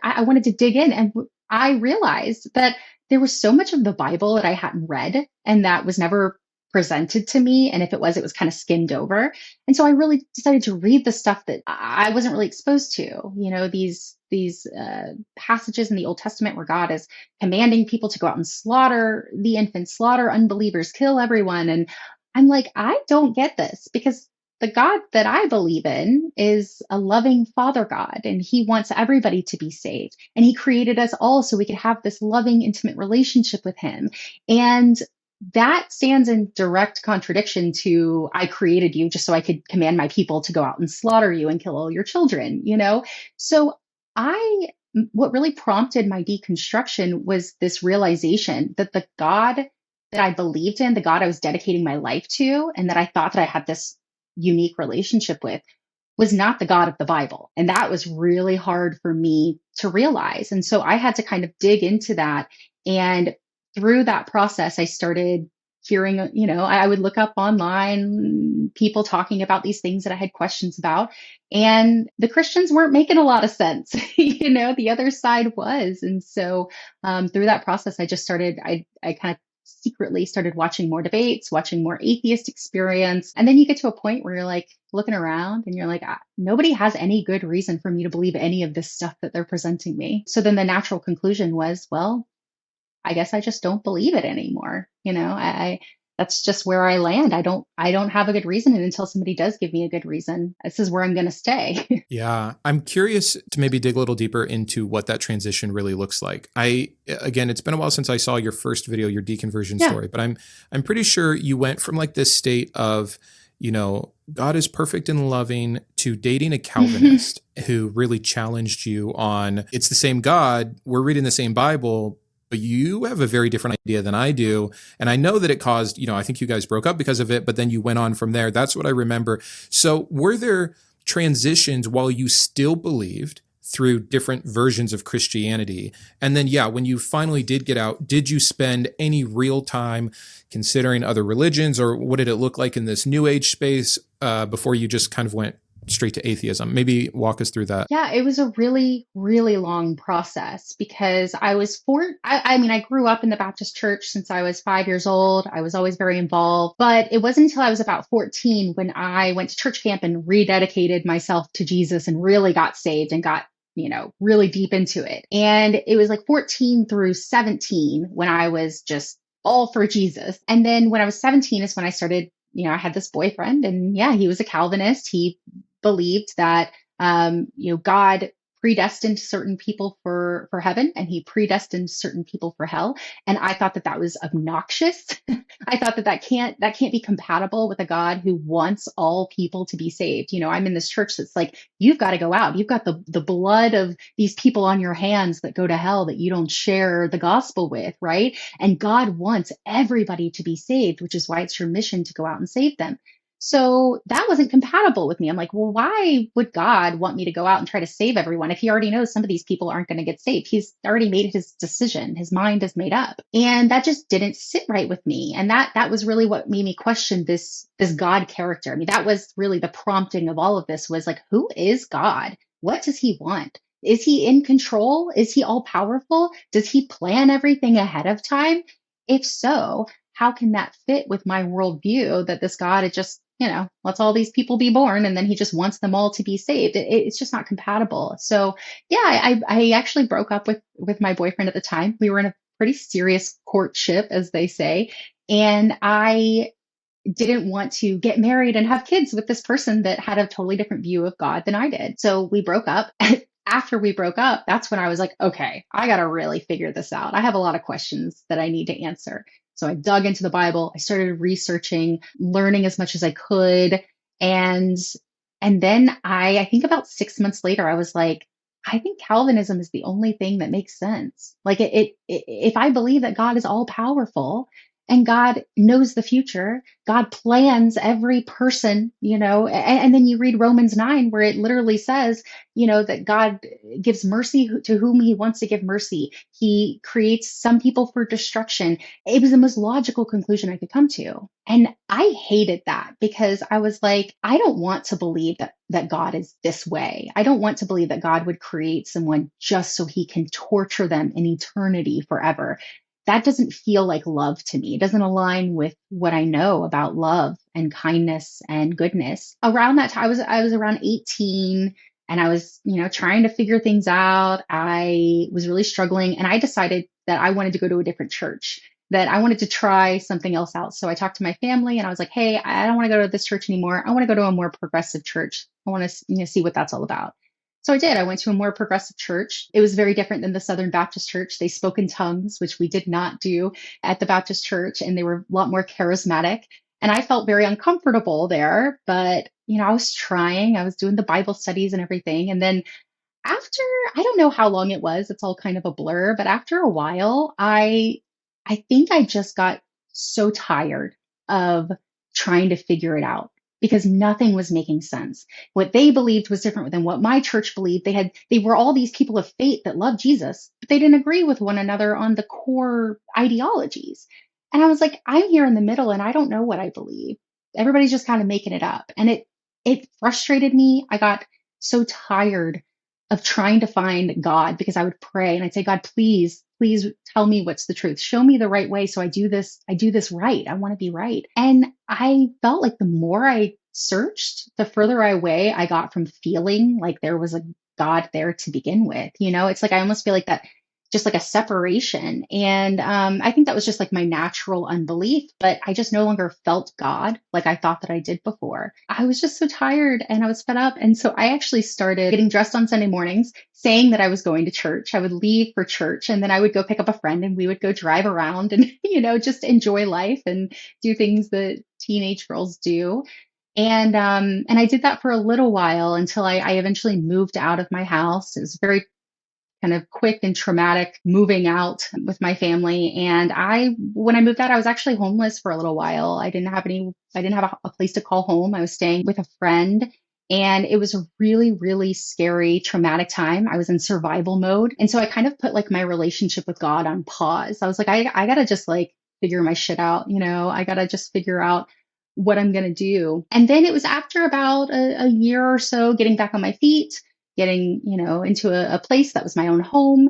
to dig in, and I realized that there was so much of the Bible that I hadn't read and that was never presented to me. And if it was kind of skimmed over. And so I really decided to read the stuff that I wasn't really exposed to, these passages in the Old Testament where God is commanding people to go out and slaughter the infants, slaughter unbelievers, kill everyone. And I'm like, I don't get this, because the God that I believe in is a loving Father God, and he wants everybody to be saved. And he created us all so we could have this loving, intimate relationship with him. And that stands in direct contradiction to, I created you just so I could command my people to go out and slaughter you and kill all your children, So what really prompted my deconstruction was this realization that the God that I believed in, the God I was dedicating my life to, and that I thought that I had this unique relationship with, was not the God of the Bible. And that was really hard for me to realize. And so I had to kind of dig into that. And through that process, I started hearing, I would look up online people talking about these things that I had questions about. And the Christians weren't making a lot of sense. The other side was. And so through that process, I just started, I kind of secretly started watching more debates, watching more atheist experience. And then you get to a point where you're like looking around and you're like, nobody has any good reason for me to believe any of this stuff that they're presenting me. So then the natural conclusion was, well, I guess I just don't believe it anymore. That's just where I land. I don't have a good reason. And until somebody does give me a good reason, this is where I'm going to stay. Yeah. I'm curious to maybe dig a little deeper into what that transition really looks like. Again, it's been a while since I saw your first video, your deconversion story, but I'm pretty sure you went from like this state of, God is perfect and loving, to dating a Calvinist who really challenged you on, it's the same God, we're reading the same Bible, but you have a very different idea than I do. And I know that it caused, I think you guys broke up because of it, but then you went on from there. That's what I remember. So were there transitions while you still believed through different versions of Christianity? And then, when you finally did get out, did you spend any real time considering other religions, or what did it look like in this new age space before you just kind of went straight to atheism? Maybe walk us through that. Yeah, it was a really, really long process because I mean, I grew up in the Baptist church since I was 5 years old. I was always very involved, but it wasn't until I was about 14 when I went to church camp and rededicated myself to Jesus and really got saved and got, really deep into it. And it was like 14 through 17 when I was just all for Jesus. And then when I was 17 is when I started, I had this boyfriend, and yeah, he was a Calvinist. He believed that God predestined certain people for heaven, and he predestined certain people for hell. And I thought that that was obnoxious. I thought that can't be compatible with a God who wants all people to be saved. I'm in this church that's like, you've got to go out. You've got the blood of these people on your hands that go to hell that you don't share the gospel with, right? And God wants everybody to be saved, which is why it's your mission to go out and save them. So that wasn't compatible with me. I'm like, well, why would God want me to go out and try to save everyone if he already knows some of these people aren't going to get saved? He's already made his decision. His mind is made up. And that just didn't sit right with me. And that was really what made me question this God character. I mean, that was really the prompting of all of this, was like, who is God? What does he want? Is he in control? Is he all powerful? Does he plan everything ahead of time? If so, how can that fit with my worldview that this God is just, lets all these people be born and then he just wants them all to be saved? It's just not compatible. So yeah, I actually broke up with my boyfriend at the time. We were in a pretty serious courtship, as they say. And I didn't want to get married and have kids with this person that had a totally different view of God than I did. So we broke up. After we broke up, that's when I was like, okay, I got to really figure this out. I have a lot of questions that I need to answer. So I dug into the Bible. I started researching, learning as much as I could. And then I think about 6 months later, I was like, I think Calvinism is the only thing that makes sense. Like if I believe that God is all powerful and God knows the future, God plans every person, and then you read Romans 9, where it literally says, that God gives mercy to whom he wants to give mercy. He creates some people for destruction. It was the most logical conclusion I could come to. And I hated that because I was like, I don't want to believe that God is this way. I don't want to believe that God would create someone just so he can torture them in eternity forever. That doesn't feel like love to me. It doesn't align with what I know about love and kindness and goodness. Around that time, I was around 18, and I was, trying to figure things out. I was really struggling, and I decided that I wanted to go to a different church, that I wanted to try something else out. So I talked to my family, and I was like, hey, I don't want to go to this church anymore. I want to go to a more progressive church. I want to see what that's all about. So I did. I went to a more progressive church. It was very different than the Southern Baptist church. They spoke in tongues, which we did not do at the Baptist church, and they were a lot more charismatic. And I felt very uncomfortable there, but I was trying. I was doing the Bible studies and everything. And then after, I don't know how long it was, it's all kind of a blur, but after a while, I think I just got so tired of trying to figure it out, because nothing was making sense. What they believed was different than what my church believed. They were all these people of faith that loved Jesus, but they didn't agree with one another on the core ideologies. And I was like, I'm here in the middle and I don't know what I believe. Everybody's just kind of making it up. And it frustrated me. I got so tired of trying to find God, because I would pray and I'd say, God, please tell me what's the truth. Show me the right way. So I do this right. I want to be right. And I felt like the more I searched, the further away I got from feeling like there was a God there to begin with. It's like, I almost feel like that, just like a separation. And I think that was just like my natural unbelief, but I just no longer felt God like I thought that I did before. I was just so tired and I was fed up. And so I actually started getting dressed on Sunday mornings, saying that I was going to church. I would leave for church and then I would go pick up a friend and we would go drive around and, just enjoy life and do things that teenage girls do. And I did that for a little while until I eventually moved out of my house. It was very kind of quick and traumatic moving out with my family. And when I moved out, I was actually homeless for a little while. I didn't have a place to call home. I was staying with a friend, and it was a really, really scary, traumatic time. I was in survival mode. And so I kind of put like my relationship with God on pause. I was like, I gotta just like figure my shit out. I gotta just figure out what I'm going to do. And then it was after about a year or so, getting back on my feet, getting, into a place that was my own home.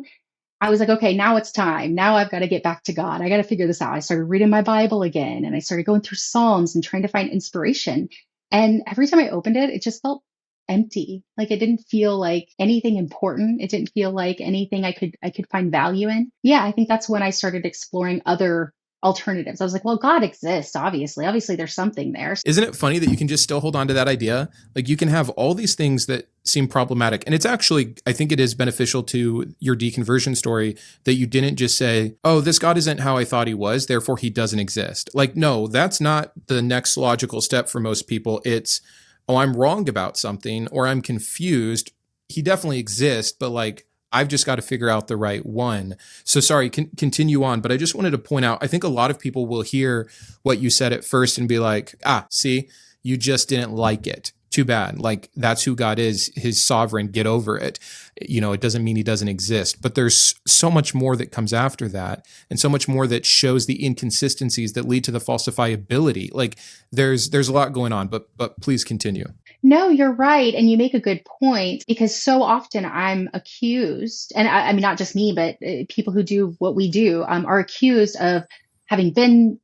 I was like, okay, now it's time. Now I've got to get back to God. I got to figure this out. I started reading my Bible again, and I started going through Psalms and trying to find inspiration. And every time I opened it, it just felt empty. Like it didn't feel like anything important. It didn't feel like anything I could find value in. Yeah, I think that's when I started exploring other alternatives. I was like, well, God exists, obviously. Obviously, there's something there. Isn't it funny that you can just still hold on to that idea? Like you can have all these things that seem problematic. And it's actually, I think it is beneficial to your deconversion story that you didn't just say, oh, this God isn't how I thought he was, therefore he doesn't exist. Like, no, that's not the next logical step for most people. It's, oh, I'm wrong about something or I'm confused. He definitely exists, but like, I've just got to figure out the right one. So sorry, continue on. But I just wanted to point out, I think a lot of people will hear what you said at first and be like, see, you just didn't like it. Too bad. Like that's who God is. He's sovereign. Get over it. It doesn't mean he doesn't exist, but there's so much more that comes after that and so much more that shows the inconsistencies that lead to the falsifiability. Like there's a lot going on, but please continue. No, you're right. And you make a good point because so often I'm accused, and I mean, not just me, but people who do what we do are accused of having been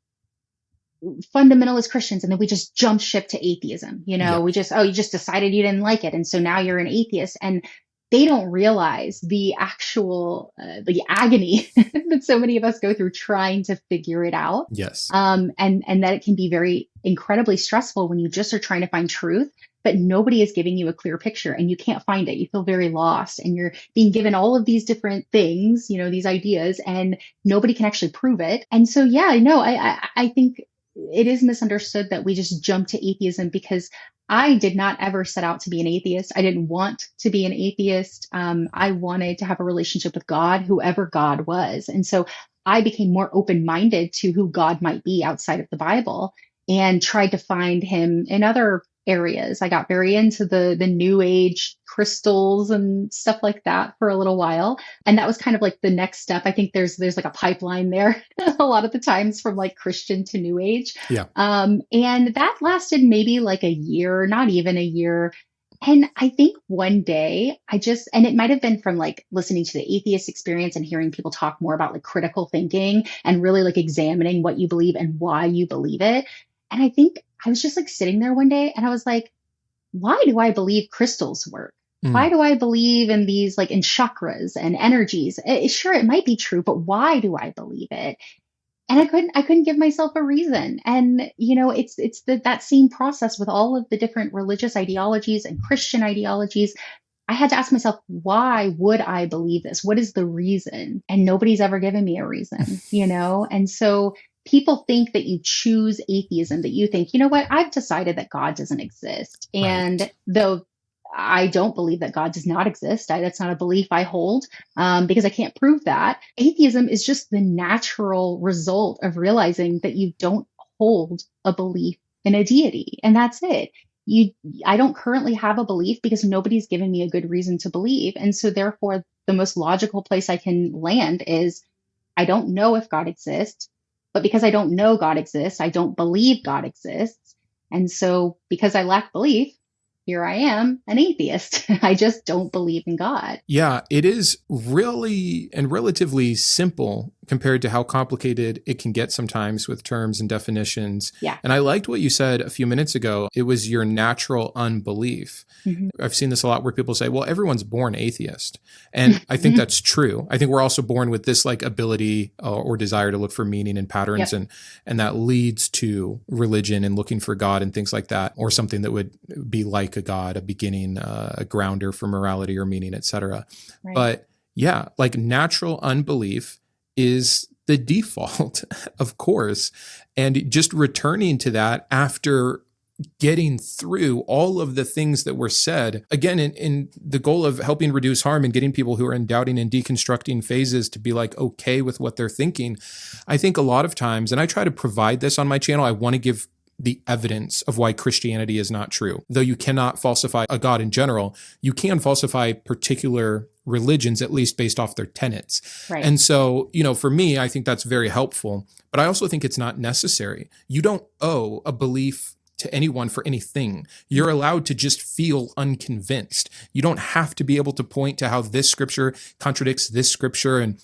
fundamentalist Christians, and then we just jump ship to atheism. Yeah. You just decided you didn't like it. And so now you're an atheist. And they don't realize the actual, the agony that so many of us go through trying to figure it out. Yes. And that it can be very incredibly stressful when you just are trying to find truth, but nobody is giving you a clear picture and you can't find it. You feel very lost and you're being given all of these different things, these ideas, and nobody can actually prove it. And so, yeah, no, I think it is misunderstood that we just jump to atheism because I did not ever set out to be an atheist. I didn't want to be an atheist. I wanted to have a relationship with God, whoever God was. And so I became more open-minded to who God might be outside of the Bible and tried to find him in other areas. I got very into the new age crystals and stuff like that for a little while. And that was kind of like the next step. I think there's like a pipeline there a lot of the times from like Christian to new age. Yeah. And that lasted maybe like a year, not even a year. And I think one day and it might have been from like listening to the atheist experience and hearing people talk more about like critical thinking and really like examining what you believe and why you believe it. And I think I was just like sitting there one day and I was like, why do I believe crystals work? Why do I believe in these like in chakras and energies? Sure, it might be true, but why do I believe it? And I couldn't give myself a reason. And, it's that same process with all of the different religious ideologies and Christian ideologies. I had to ask myself, why would I believe this? What is the reason? And nobody's ever given me a reason, And so people think that you choose atheism, that you think, you know what, I've decided that God doesn't exist. Right. And though I don't believe that God does not exist, that's not a belief I hold because I can't prove that. Atheism is just the natural result of realizing that you don't hold a belief in a deity. And that's it. I don't currently have a belief because nobody's given me a good reason to believe. And so therefore, the most logical place I can land is I don't know if God exists. But because I don't know God exists, I don't believe God exists. And so because I lack belief, here I am, an atheist. I just don't believe in God. Yeah, it is really and relatively simple compared to how complicated it can get sometimes with terms and definitions. Yeah. And I liked what you said a few minutes ago. It was your natural unbelief. Mm-hmm. I've seen this a lot where people say, well, everyone's born atheist. And I think that's true. I think we're also born with this like ability or desire to look for meaning and patterns. Yep. And that leads to religion and looking for God and things like that, or something that would be like a God, a beginning, a grounder for morality or meaning, etc. Right. But yeah, like natural unbelief is the default, of course. And just returning to that after getting through all of the things that were said, again, in the goal of helping reduce harm and getting people who are in doubting and deconstructing phases to be like okay with what they're thinking. I think a lot of times, and I try to provide this on my channel, I want to give the evidence of why Christianity is not true. Though you cannot falsify a God in general, you can falsify particular religions, at least based off their tenets. Right. And so, for me, I think that's very helpful, but I also think it's not necessary. You don't owe a belief to anyone for anything. You're allowed to just feel unconvinced. You don't have to be able to point to how this scripture contradicts this scripture and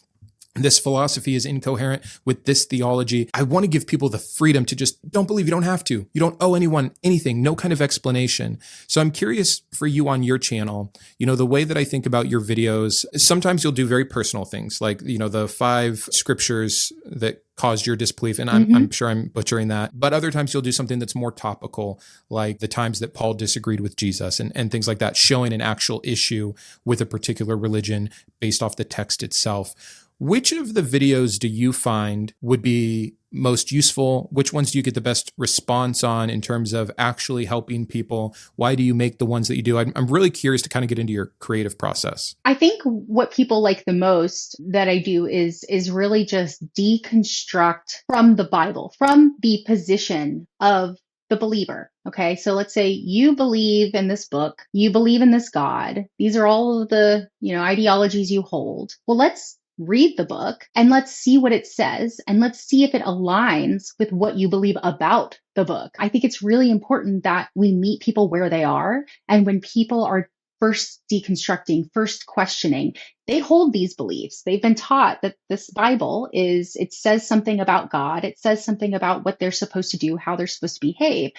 this philosophy is incoherent with this theology. I want to give people the freedom to just don't believe. You don't have to. You don't owe anyone anything, no kind of explanation. So I'm curious for you on your channel, the way that I think about your videos, sometimes you'll do very personal things like, the 5 scriptures that caused your disbelief. And I'm sure I'm butchering that. But other times you'll do something that's more topical, like the times that Paul disagreed with Jesus and things like that, showing an actual issue with a particular religion based off the text itself. Which of the videos do you find would be most useful? Which ones do you get the best response on in terms of actually helping people? Why do you make the ones that you do? I'm really curious to kind of get into your creative process. I think what people like the most that I do is really just deconstruct from the Bible, from the position of the believer. Okay. So let's say you believe in this book, you believe in this God. These are all of the, ideologies you hold. Well, let's read the book and let's see what it says and let's see if it aligns with what you believe about the book. I think it's really important that we meet people where they are. And when people are first deconstructing, first questioning, they hold these beliefs. They've been taught that this Bible it says something about God. It says something about what they're supposed to do, how they're supposed to behave.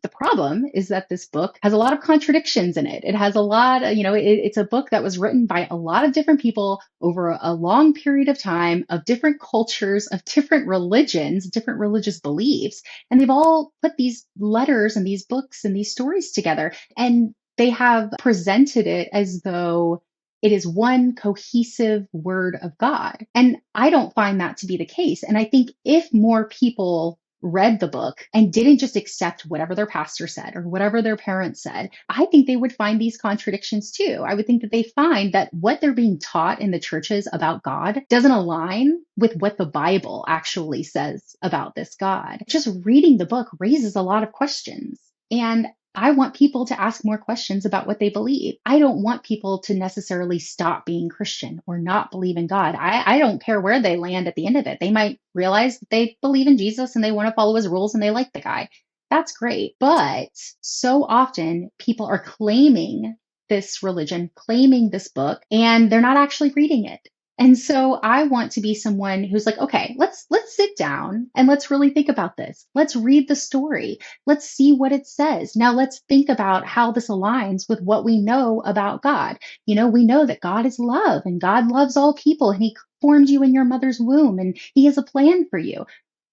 The problem is that this book has a lot of contradictions in it. It has a lot, it's a book that was written by a lot of different people over a long period of time, of different cultures, of different religions, different religious beliefs. And they've all put these letters and these books and these stories together. And they have presented it as though it is one cohesive word of God. And I don't find that to be the case. And I think if more people read the book and didn't just accept whatever their pastor said or whatever their parents said, I think they would find these contradictions too. I would think that they find that what they're being taught in the churches about God doesn't align with what the Bible actually says about this God. Just reading the book raises a lot of questions. And I want people to ask more questions about what they believe. I don't want people to necessarily stop being Christian or not believe in God. I don't care where they land at the end of it. They might realize that they believe in Jesus and they want to follow his rules and they like the guy. That's great. But so often people are claiming this religion, claiming this book, and they're not actually reading it. And so I want to be someone who's like, okay, let's sit down and let's really think about this. Let's read the story. Let's see what it says. Now let's think about how this aligns with what we know about God. We know that God is love and God loves all people and he formed you in your mother's womb and he has a plan for you.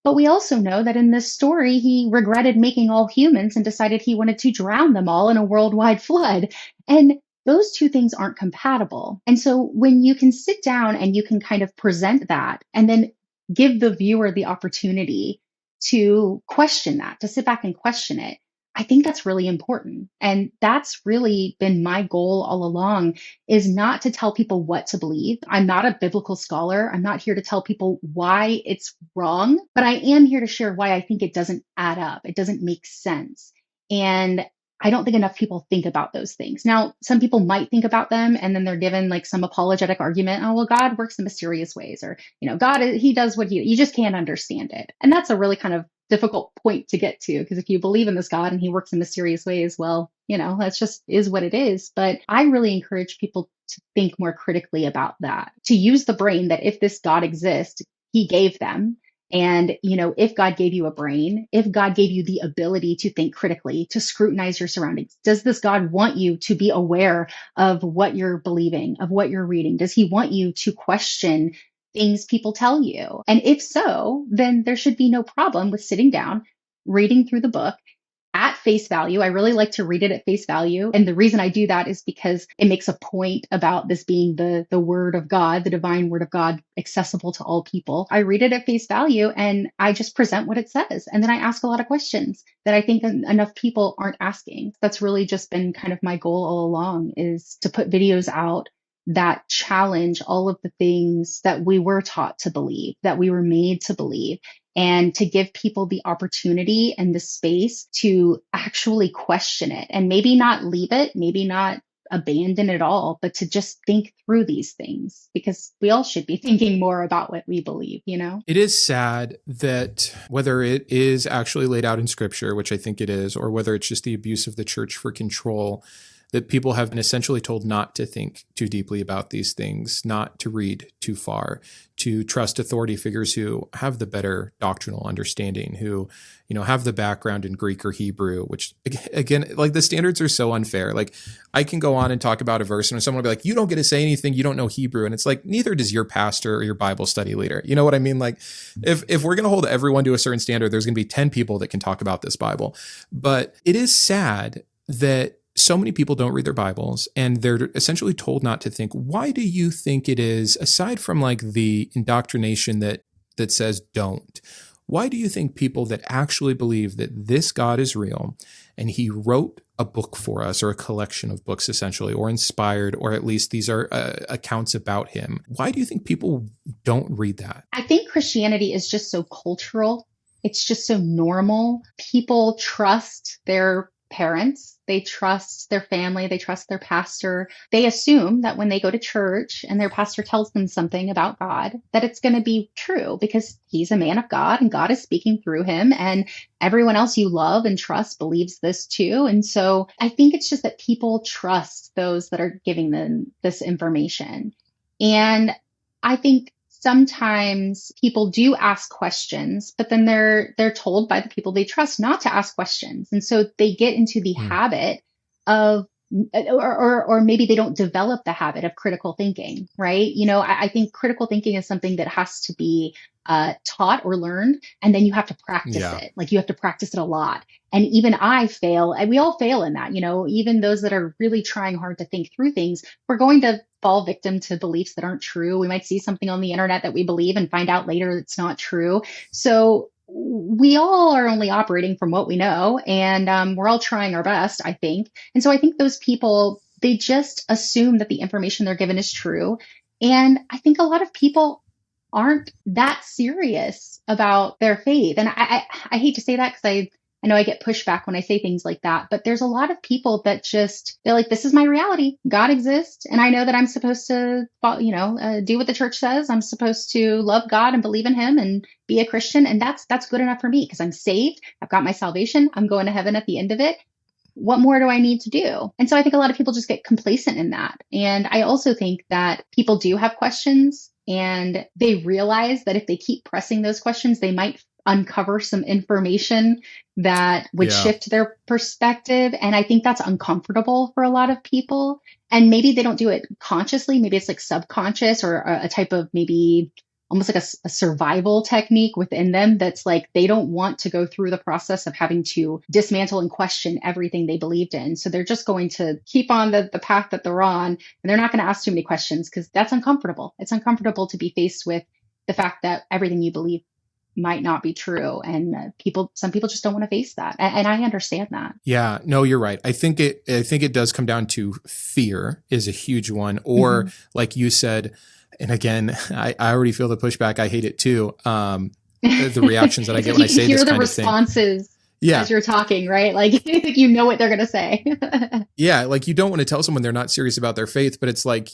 But we also know that in this story, he regretted making all humans and decided he wanted to drown them all in a worldwide flood. And those two things aren't compatible. And so when you can sit down and you can kind of present that and then give the viewer the opportunity to question that, to sit back and question it, I think that's really important. And that's really been my goal all along, is not to tell people what to believe. I'm not a biblical scholar. I'm not here to tell people why it's wrong, but I am here to share why I think it doesn't add up. It doesn't make sense. And I don't think enough people think about those things. Now, some people might think about them and then they're given like some apologetic argument. Oh, well, God works in mysterious ways, or, God, he does what you just can't understand it. And that's a really kind of difficult point to get to, because if you believe in this God and he works in mysterious ways, well, that's just is what it is. But I really encourage people to think more critically about that, to use the brain that if this God exists, he gave them. And, if God gave you a brain, if God gave you the ability to think critically, to scrutinize your surroundings, does this God want you to be aware of what you're believing, of what you're reading? Does he want you to question things people tell you? And if so, then there should be no problem with sitting down, reading through the book at face value. I really like to read it at face value. And the reason I do that is because it makes a point about this being the word of God, the divine word of God, accessible to all people. I read it at face value and I just present what it says. And then I ask a lot of questions that I think enough people aren't asking. That's really just been kind of my goal all along, is to put videos out that challenge all of the things that we were taught to believe, that we were made to believe, and to give people the opportunity and the space to actually question it and maybe not leave it, maybe not abandon it all, but to just think through these things, because we all should be thinking more about what we believe, you know? It is sad that whether it is actually laid out in scripture, which I think it is, or whether it's just the abuse of the church for control, that people have been essentially told not to think too deeply about these things, not to read too far, to trust authority figures who have the better doctrinal understanding, who, have the background in Greek or Hebrew, which again, like the standards are so unfair. Like I can go on and talk about a verse and someone will be like, you don't get to say anything, you don't know Hebrew. And it's like, neither does your pastor or your Bible study leader. You know what I mean? Like if we're going to hold everyone to a certain standard, there's going to be 10 people that can talk about this Bible. But it is sad that so many people don't read their Bibles and they're essentially told not to think. Why do you think it is, aside from like the indoctrination that says don't, why do you think people that actually believe that this God is real and he wrote a book for us, or a collection of books essentially, or inspired, or at least these are accounts about him, why do you think people don't read that? I think Christianity is just so cultural. It's just so normal. People trust their parents, they trust their family, they trust their pastor. They assume that when they go to church and their pastor tells them something about God, that it's going to be true because he's a man of God and God is speaking through him, and everyone else you love and trust believes this too. And so I think it's just that people trust those that are giving them this information. And I think sometimes people do ask questions, but then they're told by the people they trust not to ask questions. And so they get into the habit of, or maybe they don't develop the habit of critical thinking, right? I think critical thinking is something that has to be taught or learned, and then you have to practice it. Like you have to practice it a lot. And even I fail, and we all fail in that, even those that are really trying hard to think through things, we're going to fall victim to beliefs that aren't true. We might see something on the internet that we believe and find out later it's not true. So we all are only operating from what we know, and we're all trying our best, I think. And so I think those people, they just assume that the information they're given is true. And I think a lot of people aren't that serious about their faith. And I hate to say that because I know I get pushback when I say things like that, but there's a lot of people that they're like, this is my reality. God exists. And I know that I'm supposed to, do what the church says. I'm supposed to love God and believe in him and be a Christian. And that's good enough for me because I'm saved. I've got my salvation. I'm going to heaven at the end of it. What more do I need to do? And so I think a lot of people just get complacent in that. And I also think that people do have questions, and they realize that if they keep pressing those questions, they might uncover some information that would shift their perspective. And I think that's uncomfortable for a lot of people. And maybe they don't do it consciously. Maybe it's like subconscious, or a type of maybe almost like a survival technique within them that's like they don't want to go through the process of having to dismantle and question everything they believed in. So they're just going to keep on the path that they're on, and they're not going to ask too many questions because that's uncomfortable. It's uncomfortable to be faced with the fact that everything you believe might not be true. And some people just don't want to face that. And I understand that. Yeah, no, you're right. I think it does come down to fear is a huge one. Or like you said, and again, I already feel the pushback. I hate it too. The reactions that I get when I say this kind of thing. You hear the responses as you're talking, right? Like you know what they're going to say. Yeah, like you don't want to tell someone they're not serious about their faith, but it's like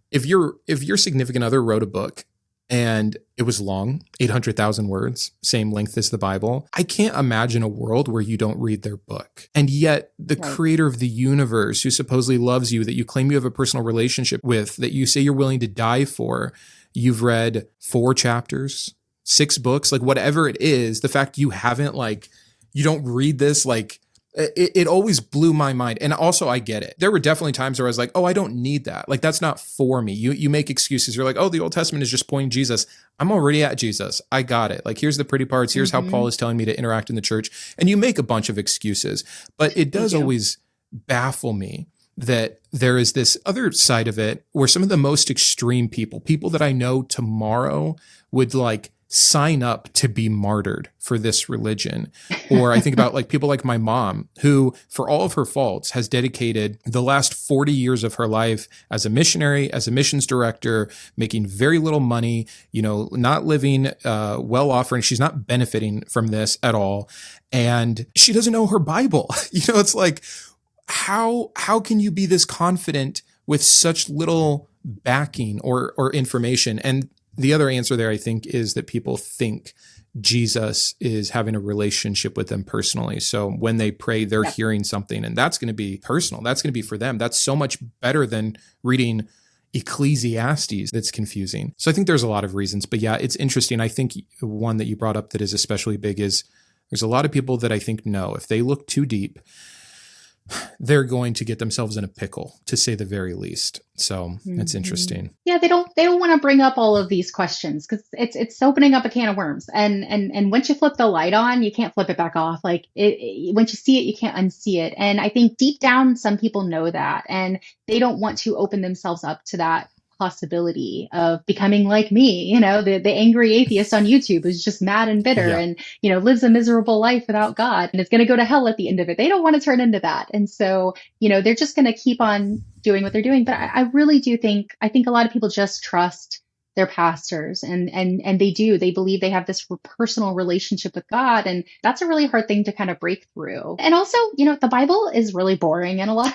if your significant other wrote a book and it was long, 800,000 words, same length as the Bible, I can't imagine a world where you don't read their book. And yet the creator of the universe, who supposedly loves you, that you claim you have a personal relationship with, that you say you're willing to die for, you've read 4 chapters, 6 books, like whatever it is, the fact you haven't, like, you don't read this, like, it always blew my mind. And also I get it. There were definitely times where I was like, oh, I don't need that. Like, that's not for me. You make excuses. You're like, oh, the Old Testament is just pointing Jesus. I'm already at Jesus. I got it. Like, here's the pretty parts. Here's how Paul is telling me to interact in the church. And you make a bunch of excuses, but it does always baffle me that there is this other side of it where some of the most extreme people that I know tomorrow would like sign up to be martyred for this religion. Or I think about like people like my mom, who for all of her faults has dedicated the last 40 years of her life as a missionary, as a missions director, making very little money, not living well off, and she's not benefiting from this at all. And she doesn't know her Bible. It's like, how can you be this confident with such little backing or information? And the other answer there, I think, is that people think Jesus is having a relationship with them personally. So when they pray, they're hearing something, and that's going to be personal. That's going to be for them. That's so much better than reading Ecclesiastes. That's confusing. So I think there's a lot of reasons, but yeah, it's interesting. I think one that you brought up that is especially big is there's a lot of people that I think know if they look too deep, they're going to get themselves in a pickle, to say the very least. So it's interesting. Yeah, they don't want to bring up all of these questions because it's opening up a can of worms. And once you flip the light on, you can't flip it back off. Like once you see it, you can't unsee it. And I think deep down, some people know that, and they don't want to open themselves up to that possibility of becoming like me, the angry atheist on YouTube who's just mad and bitter and, lives a miserable life without God and is going to go to hell at the end of it. They don't want to turn into that. And so, they're just going to keep on doing what they're doing. But I really do think a lot of people just trust their pastors and they believe they have this personal relationship with God. And that's a really hard thing to kind of break through. And also, the Bible is really boring in a lot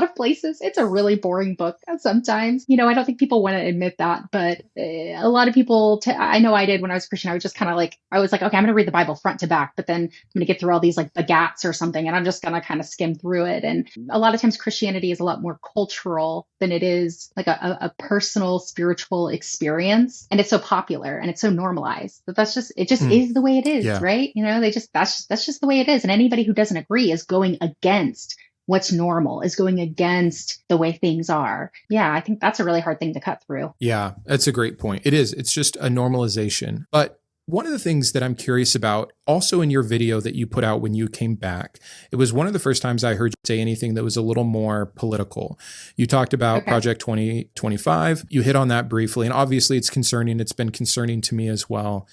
of places. It's a really boring book sometimes. I don't think people want to admit that, but a lot of people, I know I did when I was Christian, I was just kind of like, okay, I'm going to read the Bible front to back, but then I'm going to get through all these like bagats or something, and I'm just going to kind of skim through it. And a lot of times Christianity is a lot more cultural than it is like a personal spiritual experience. And it's so popular and it's so normalized that it just is the way it is, right? That's just the way it is. And anybody who doesn't agree is going against what's normal, is going against the way things are. Yeah, I think that's a really hard thing to cut through. Yeah, that's a great point. It is. It's just a normalization. But one of the things that I'm curious about, also in your video that you put out when you came back, it was one of the first times I heard you say anything that was a little more political. You talked about Project 2025. You hit on that briefly, and obviously it's concerning. It's been concerning to me as well.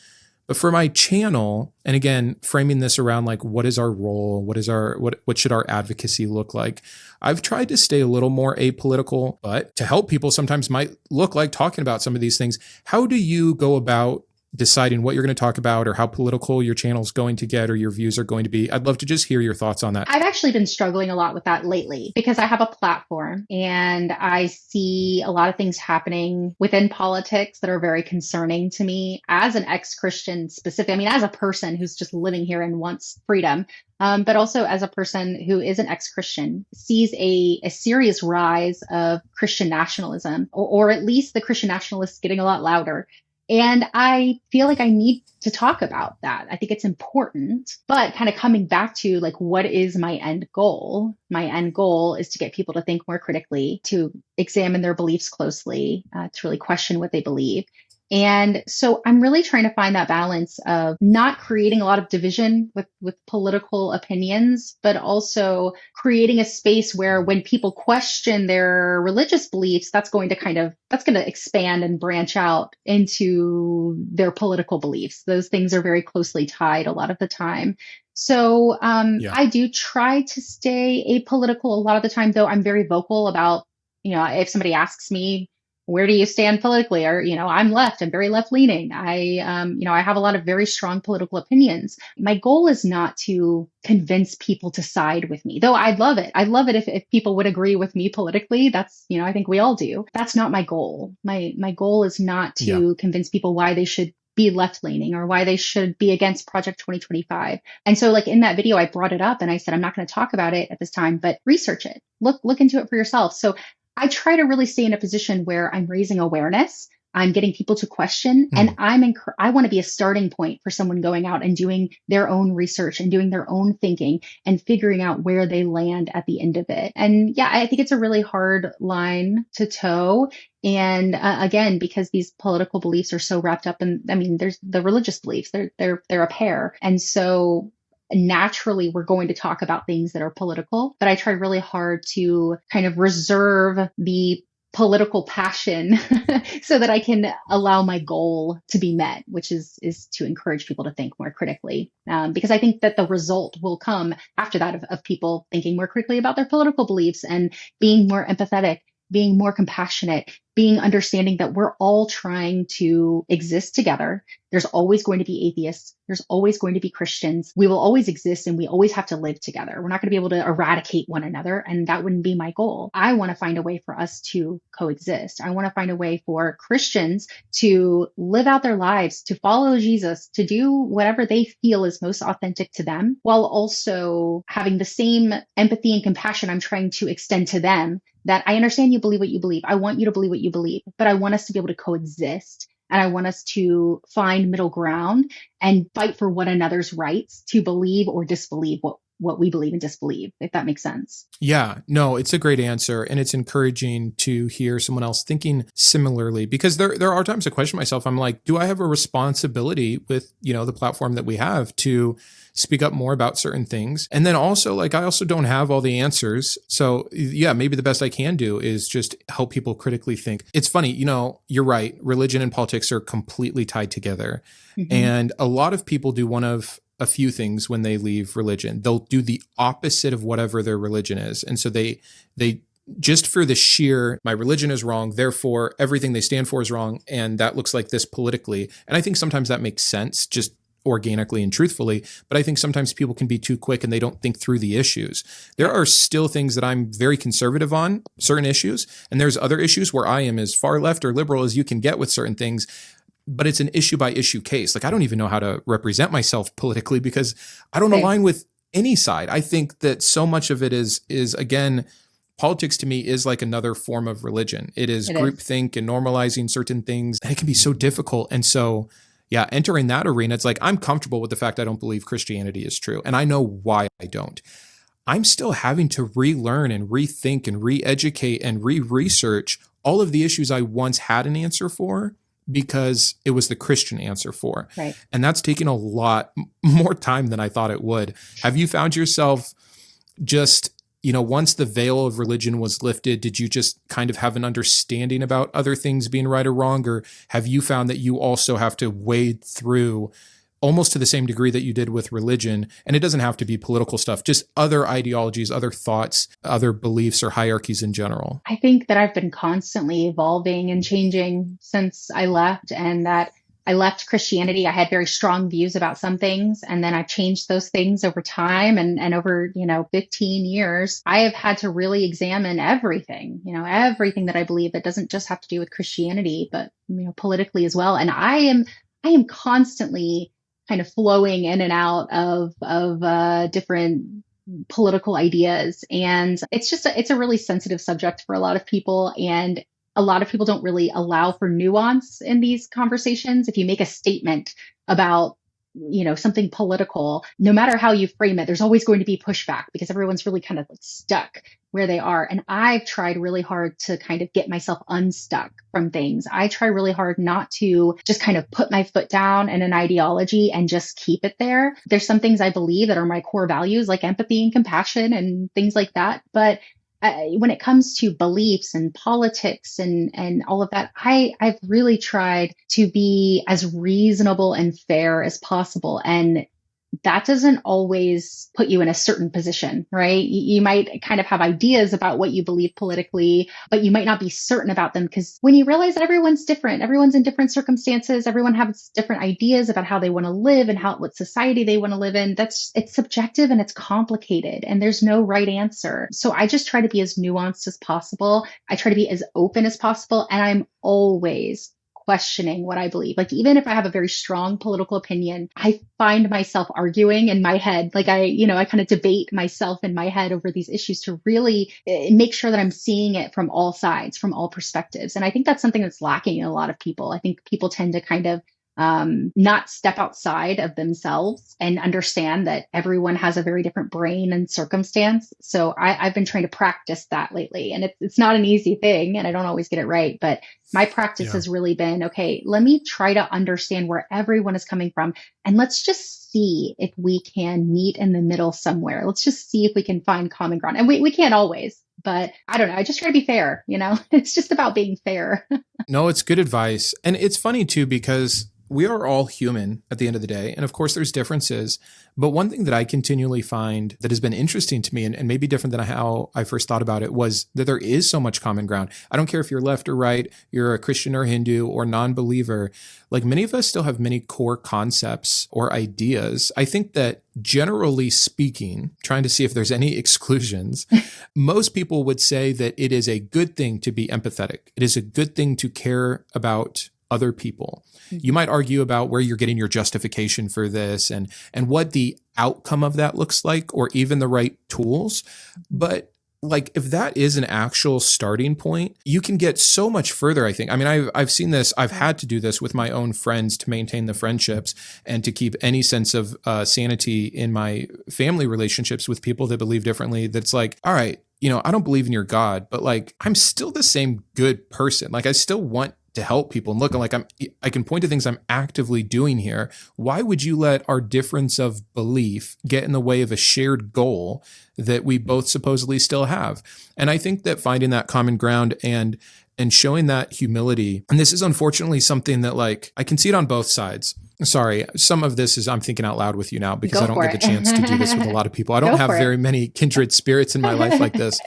But for my channel, and again, framing this around like, what is our role? What should our advocacy look like? I've tried to stay a little more apolitical, but to help people sometimes might look like talking about some of these things. How do you go about deciding what you're going to talk about or how political your channel is going to get or your views are going to be? I'd love to just hear your thoughts on that. I've actually been struggling a lot with that lately because I have a platform and I see a lot of things happening within politics that are very concerning to me as an ex-Christian as a person who's just living here and wants freedom. But also as a person who is an ex-Christian, sees a serious rise of Christian nationalism, or at least the Christian nationalists getting a lot louder. And I feel like I need to talk about that. I think it's important, but kind of coming back to like, what is my end goal? My end goal is to get people to think more critically, to examine their beliefs closely, to really question what they believe. And so I'm really trying to find that balance of not creating a lot of division with political opinions, but also creating a space where when people question their religious beliefs, that's going to expand and branch out into their political beliefs. Those things are very closely tied a lot of the time. So I do try to stay apolitical a lot of the time, though I'm very vocal about, if somebody asks me, where do you stand politically? Or, I'm left, I'm very left leaning. I have a lot of very strong political opinions. My goal is not to convince people to side with me, though I'd love it. I'd love it if people would agree with me politically. That's, I think we all do. That's not my goal. My goal is not to convince people why they should be left leaning or why they should be against Project 2025. And so like in that video, I brought it up and I said, I'm not going to talk about it at this time, but research it, look into it for yourself. So I try to really stay in a position where I'm raising awareness, I'm getting people to question, and I want to be a starting point for someone going out and doing their own research and doing their own thinking and figuring out where they land at the end of it. And yeah, I think it's a really hard line to toe. And again, because these political beliefs are so wrapped up in, there's the religious beliefs, they're a pair. And so naturally, we're going to talk about things that are political, but I try really hard to kind of reserve the political passion so that I can allow my goal to be met, which is to encourage people to think more critically. Because I think that the result will come after that of people thinking more critically about their political beliefs and being more empathetic, being more compassionate, being understanding that we're all trying to exist together. There's always going to be atheists. There's always going to be Christians. We will always exist and we always have to live together. We're not going to be able to eradicate one another. And that wouldn't be my goal. I want to find a way for us to coexist. I want to find a way for Christians to live out their lives, to follow Jesus, to do whatever they feel is most authentic to them, while also having the same empathy and compassion I'm trying to extend to them. That I understand you believe what you believe. I want you to believe what you believe, but I want us to be able to coexist. And I want us to find middle ground and fight for one another's rights to believe or disbelieve what we believe and disbelieve, if that makes sense. Yeah, no, it's a great answer. And it's encouraging to hear someone else thinking similarly, because there are times I question myself. I'm like, do I have a responsibility with, the platform that we have to speak up more about certain things? And then also, like, I also don't have all the answers. So yeah, maybe the best I can do is just help people critically think. It's funny, you're right. Religion and politics are completely tied together. Mm-hmm. And a lot of people do one of a few things when they leave religion. They'll do the opposite of whatever their religion is. And so they just for the sheer, my religion is wrong, therefore everything they stand for is wrong. And that looks like this politically. And I think sometimes that makes sense, just organically and truthfully. But I think sometimes people can be too quick and they don't think through the issues. There are still things that I'm very conservative on, certain issues. And there's other issues where I am as far left or liberal as you can get with certain things. But it's an issue by issue case. Like, I don't even know how to represent myself politically because I don't align with any side. I think that so much of it is again, politics to me is like another form of religion. It is groupthink and normalizing certain things. And it can be so difficult. And so, yeah, entering that arena, it's like, I'm comfortable with the fact I don't believe Christianity is true. And I know why I don't. I'm still having to relearn and rethink and re-educate and re-research all of the issues I once had an answer for, because it was the Christian answer for. Right. And that's taking a lot more time than I thought it would. Have you found yourself just, once the veil of religion was lifted, did you just kind of have an understanding about other things being right or wrong? Or have you found that you also have to wade through almost to the same degree that you did with religion? And it doesn't have to be political stuff, just other ideologies, other thoughts, other beliefs or hierarchies in general. I think that I've been constantly evolving and changing since I left, and that I left Christianity. I had very strong views about some things, and then I've changed those things over time. And over, 15 years, I have had to really examine everything, everything that I believe that doesn't just have to do with Christianity, but, politically as well. And I am constantly kind of flowing in and out of different political ideas. And it's a really sensitive subject for a lot of people. And a lot of people don't really allow for nuance in these conversations. If you make a statement about, something political, no matter how you frame it, there's always going to be pushback because everyone's really kind of like stuck where they are. And I've tried really hard to kind of get myself unstuck from things. I try really hard not to just kind of put my foot down in an ideology and just keep it there. There's some things I believe that are my core values, like empathy and compassion and things like that. But when it comes to beliefs and politics and all of that, I've really tried to be as reasonable and fair as possible. And that doesn't always put you in a certain position, right? You might kind of have ideas about what you believe politically, but you might not be certain about them, because when you realize that everyone's different, everyone's in different circumstances, everyone has different ideas about how they want to live and what society they want to live in, it's subjective and it's complicated and there's no right answer. So I just try to be as nuanced as possible. I try to be as open as possible. And I'm always questioning what I believe. Like, even if I have a very strong political opinion, I find myself arguing in my head. Like I kind of debate myself in my head over these issues to really make sure that I'm seeing it from all sides, from all perspectives. And I think that's something that's lacking in a lot of people. I think people tend to kind of not step outside of themselves and understand that everyone has a very different brain and circumstance. So I've been trying to practice that lately, and it's not an easy thing, and I don't always get it right, but my practice has really been, okay, let me try to understand where everyone is coming from, and let's just see if we can meet in the middle somewhere. Let's just see if we can find common ground. And we can't always, but I don't know. I just try to be fair, It's just about being fair. No, it's good advice. And it's funny too, because we are all human at the end of the day. And of course, there's differences. But one thing that I continually find that has been interesting to me and maybe different than how I first thought about it was that there is so much common ground. I don't care if you're left or right, you're a Christian or Hindu or non-believer. Like many of us still have many core concepts or ideas. I think that generally speaking, trying to see if there's any exclusions, most people would say that it is a good thing to be empathetic. It is a good thing to care about other people. You might argue about where you're getting your justification for this and what the outcome of that looks like, or even the right tools. But like, if that is an actual starting point, you can get so much further, I think. I mean, I've seen this. I've had to do this with my own friends to maintain the friendships and to keep any sense of sanity in my family relationships with people that believe differently. That's like, all right, I don't believe in your God, but like, I'm still the same good person. Like, I still want to help people and look like I can point to things I'm actively doing here. Why would you let our difference of belief get in the way of a shared goal that we both supposedly still have? And I think that finding that common ground and showing that humility, and this is unfortunately something that like I can see it on both sides. Sorry, some of this is I'm thinking out loud with you now because I don't get the chance to do this with a lot of people. I don't have very many kindred spirits in my life like this.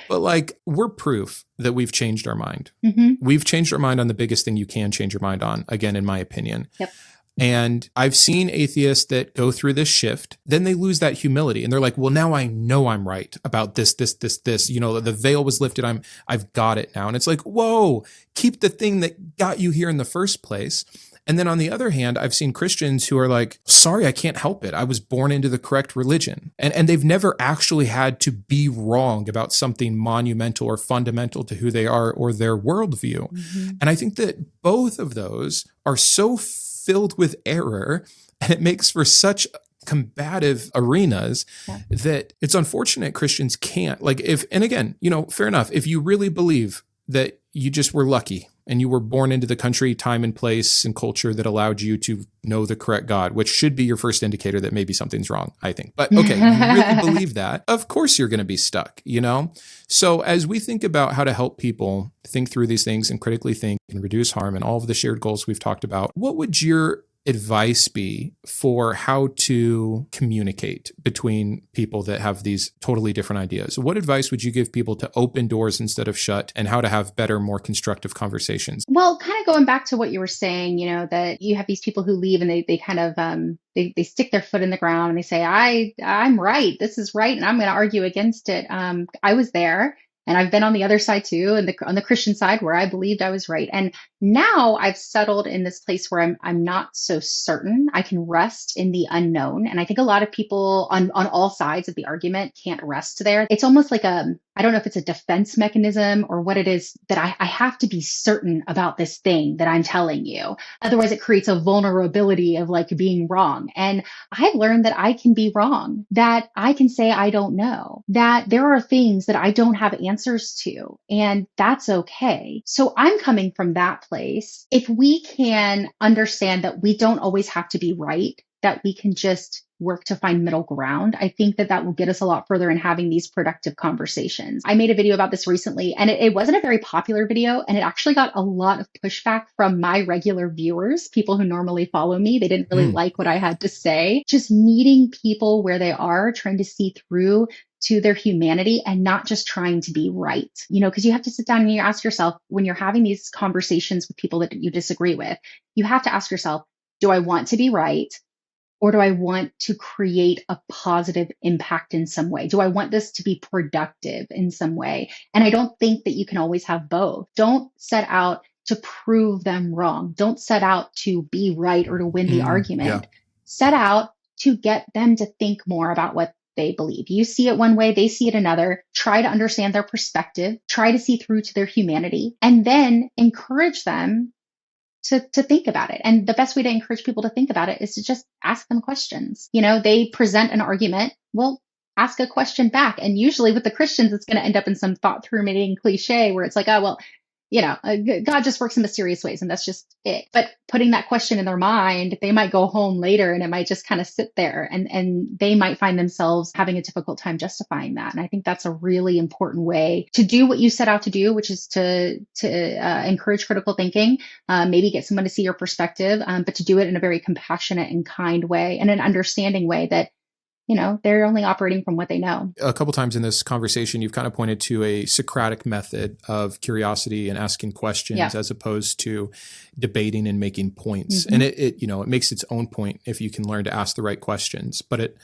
But like, we're proof that we've changed our mind. Mm-hmm. We've changed our mind on the biggest thing you can change your mind on, again, in my opinion. Yep. And I've seen atheists that go through this shift, then they lose that humility. And they're like, well, now I know I'm right about this. The veil was lifted. I've got it now. And it's like, whoa, keep the thing that got you here in the first place. And then on the other hand, I've seen Christians who are like, sorry, I can't help it. I was born into the correct religion. And they've never actually had to be wrong about something monumental or fundamental to who they are or their worldview. Mm-hmm. And I think that both of those are so filled with error, and it makes for such combative arenas that it's unfortunate Christians can't. Like and again, fair enough. If you really believe that you just were lucky and you were born into the country, time and place and culture that allowed you to know the correct God, which should be your first indicator that maybe something's wrong, I think. But okay, you really believe that, of course you're going to be stuck, So as we think about how to help people think through these things and critically think and reduce harm and all of the shared goals we've talked about, what would your advice be for how to communicate between people that have these totally different ideas? What advice would you give people to open doors instead of shut, and how to have better, more constructive conversations? Well, kind of going back to what you were saying, that you have these people who leave and they kind of they stick their foot in the ground and they say, I'm right, this is right, and I'm going to argue against it. I was there. And I've been on the other side too, and on the Christian side where I believed I was right. And now I've settled in this place where I'm not so certain. I can rest in the unknown. And I think a lot of people on all sides of the argument can't rest there. It's almost like I don't know if it's a defense mechanism or what it is, that I have to be certain about this thing that I'm telling you. Otherwise it creates a vulnerability of like being wrong. And I've learned that I can be wrong, that I can say I don't know, that there are things that I don't have answers to, and that's okay. So I'm coming from that place. If we can understand that we don't always have to be right, that we can just work to find middle ground, I think that will get us a lot further in having these productive conversations. I made a video about this recently, and it wasn't a very popular video, and it actually got a lot of pushback from my regular viewers, people who normally follow me. They didn't really like what I had to say. Just meeting people where they are, trying to see through to their humanity and not just trying to be right. Because you have to sit down and you ask yourself, when you're having these conversations with people that you disagree with, you have to ask yourself, do I want to be right? Or do I want to create a positive impact in some way? Do I want this to be productive in some way? And I don't think that you can always have both. Don't set out to prove them wrong. Don't set out to be right or to win the argument. Yeah. Set out to get them to think more about what they believe. You see it one way, they see it another. Try to understand their perspective. Try to see through to their humanity, and then encourage them to think about it. And the best way to encourage people to think about it is to just ask them questions. They present an argument. Well, ask a question back. And usually with the Christians, it's going to end up in some thought through meaning cliche where it's like, oh, well, God just works in mysterious ways and that's just it. But putting that question in their mind, they might go home later and it might just kind of sit there and they might find themselves having a difficult time justifying that. And I think that's a really important way to do what you set out to do, which is to encourage critical thinking, maybe get someone to see your perspective, but to do it in a very compassionate and kind way and an understanding way that they're only operating from what they know. A couple times in this conversation, you've kind of pointed to a Socratic method of curiosity and asking questions as opposed to debating and making points. And it makes its own point if you can learn to ask the right questions. But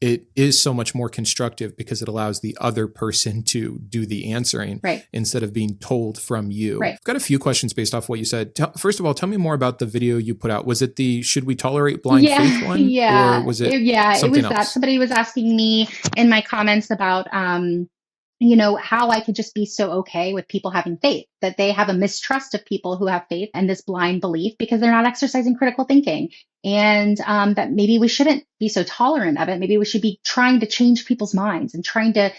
it is so much more constructive because it allows the other person to do the answering instead of being told from you. I've got a few questions based off what you said. First of all, tell me more about the video you put out. Was it the Should We Tolerate Blind Faith one? Or was it something else? That. Somebody was asking me in my comments about how I could just be so okay with people having faith, that they have a mistrust of people who have faith and this blind belief because they're not exercising critical thinking. And that maybe we shouldn't be so tolerant of it. Maybe we should be trying to change people's minds and trying to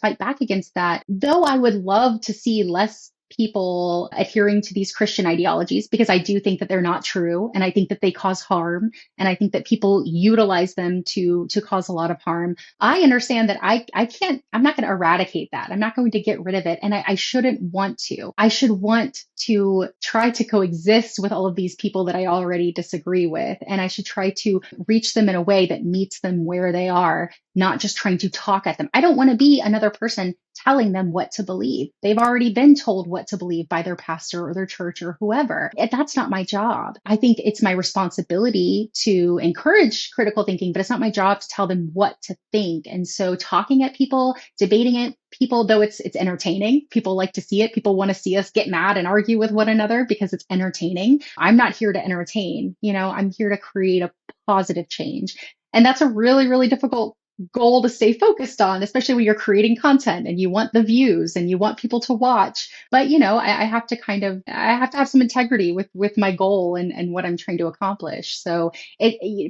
fight back against that. Though I would love to see less people adhering to these Christian ideologies because I do think that they're not true. And I think that they cause harm. And I think that people utilize them to cause a lot of harm. I understand that I'm not going to eradicate that. I'm not going to get rid of it. And I shouldn't want to. I should want to try to coexist with all of these people that I already disagree with. And I should try to reach them in a way that meets them where they are, not just trying to talk at them. I don't want to be another person telling them what to believe. They've already been told what to believe by their pastor or their church or whoever. That's not my job. I think it's my responsibility to encourage critical thinking, but it's not my job to tell them what to think. And so talking at people, debating it, people, though it's entertaining, people like to see it. People want to see us get mad and argue with one another because it's entertaining. I'm not here to entertain. I'm here to create a positive change. And that's a really, really difficult goal to stay focused on, especially when you're creating content and you want the views and you want people to watch. But, I have to have some integrity with my goal and what I'm trying to accomplish. So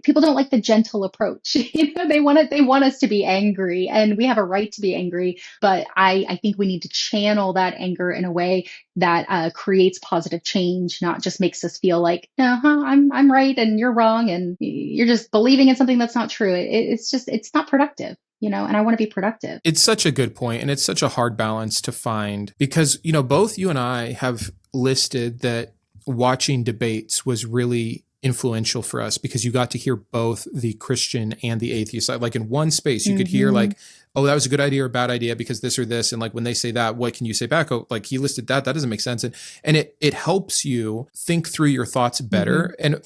people don't like the gentle approach. They want us to be angry and we have a right to be angry. But I think we need to channel that anger in a way that creates positive change, not just makes us feel like, I'm right and you're wrong and you're just believing in something that's not true. It's not productive, and I want to be productive. It's such a good point, and it's such a hard balance to find because, both you and I have listed that watching debates was really influential for us because you got to hear both the Christian and the atheist side. Like in one space, you could hear like, oh, that was a good idea or a bad idea because this or this. And like when they say that, what can you say back? Oh, like he listed that doesn't make sense. And it helps you think through your thoughts better. And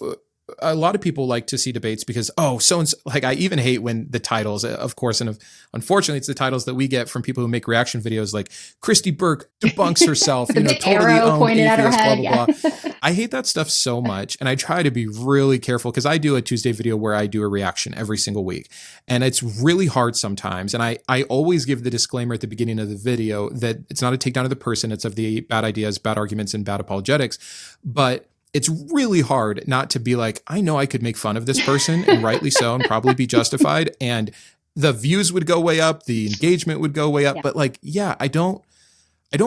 a lot of people like to see debates because, so-and-so, like I even hate when the titles, of course, and unfortunately it's the titles that we get from people who make reaction videos like Kristi Burke debunks herself, totally owned atheist, blah, blah, blah. I hate that stuff so much. And I try to be really careful because I do a Tuesday video where I do a reaction every single week. And it's really hard sometimes. And I always give the disclaimer at the beginning of the video that it's not a takedown of the person. It's of the bad ideas, bad arguments, and bad apologetics. But it's really hard not to be like, I know I could make fun of this person and rightly so and probably be justified. And the views would go way up. The engagement would go way up. But I don't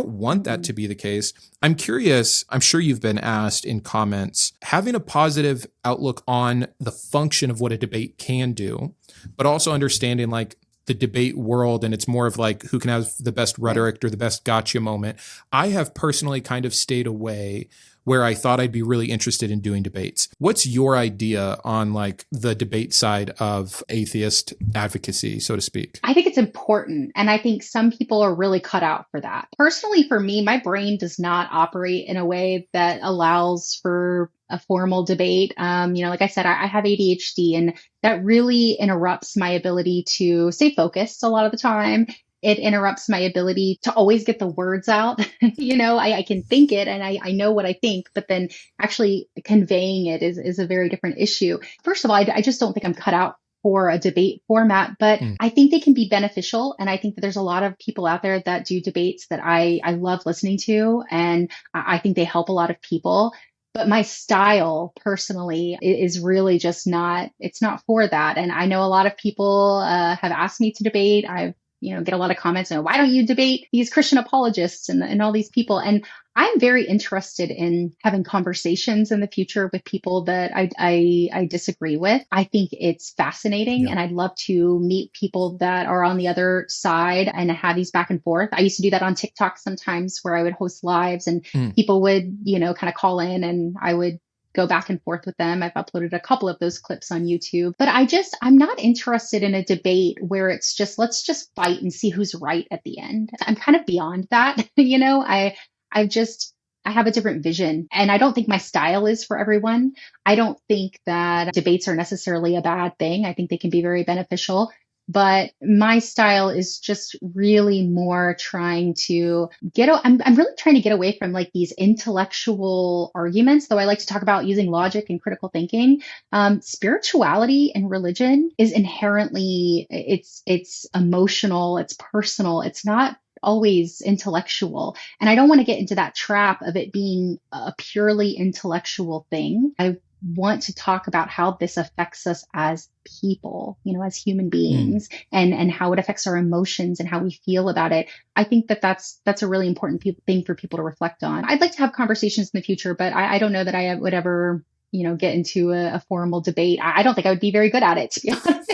want that to be the case. I'm curious. I'm sure you've been asked in comments, having a positive outlook on the function of what a debate can do, but also understanding like the debate world. And it's more of like who can have the best rhetoric or the best gotcha moment. I have personally kind of stayed away where I thought I'd be really interested in doing debates. What's your idea on like the debate side of atheist advocacy, so to speak? I think it's important. And I think some people are really cut out for that. Personally, for me, my brain does not operate in a way that allows for a formal debate. Like I said, I have ADHD and that really interrupts my ability to stay focused a lot of the time. It interrupts my ability to always get the words out. I can think it and I know what I think, but then actually conveying it is a very different issue. First of all, I just don't think I'm cut out for a debate format, but I think they can be beneficial. And I think that there's a lot of people out there that do debates that I love listening to. And I think they help a lot of people. But my style personally is really just it's not for that. And I know a lot of people have asked me to debate. I've get a lot of comments and why don't you debate these Christian apologists and all these people? And I'm very interested in having conversations in the future with people that I disagree with. I think it's fascinating, Yeah. and I'd love to meet people that are on the other side and have these back and forth. I used to do that on TikTok sometimes, where I would host lives and Mm. people would, kind of call in, and I would go back and forth with them. I've uploaded a couple of those clips on YouTube, but I'm not interested in a debate where it's just, let's just fight and see who's right at the end. I'm kind of beyond that. I have a different vision, and I don't think my style is for everyone. I don't think that debates are necessarily a bad thing. I think they can be very beneficial. But my style is just really more trying to I'm really trying to get away from like these intellectual arguments, though I like to talk about using logic and critical thinking. Spirituality and religion is inherently, it's emotional, it's personal, it's not always intellectual. And I don't want to get into that trap of it being a purely intellectual thing. I want to talk about how this affects us as people, as human beings, and how it affects our emotions and how we feel about it. I think that's a really important thing for people to reflect on. I'd like to have conversations in the future, but I don't know that I would ever, get into a formal debate. I don't think I would be very good at it, to be honest.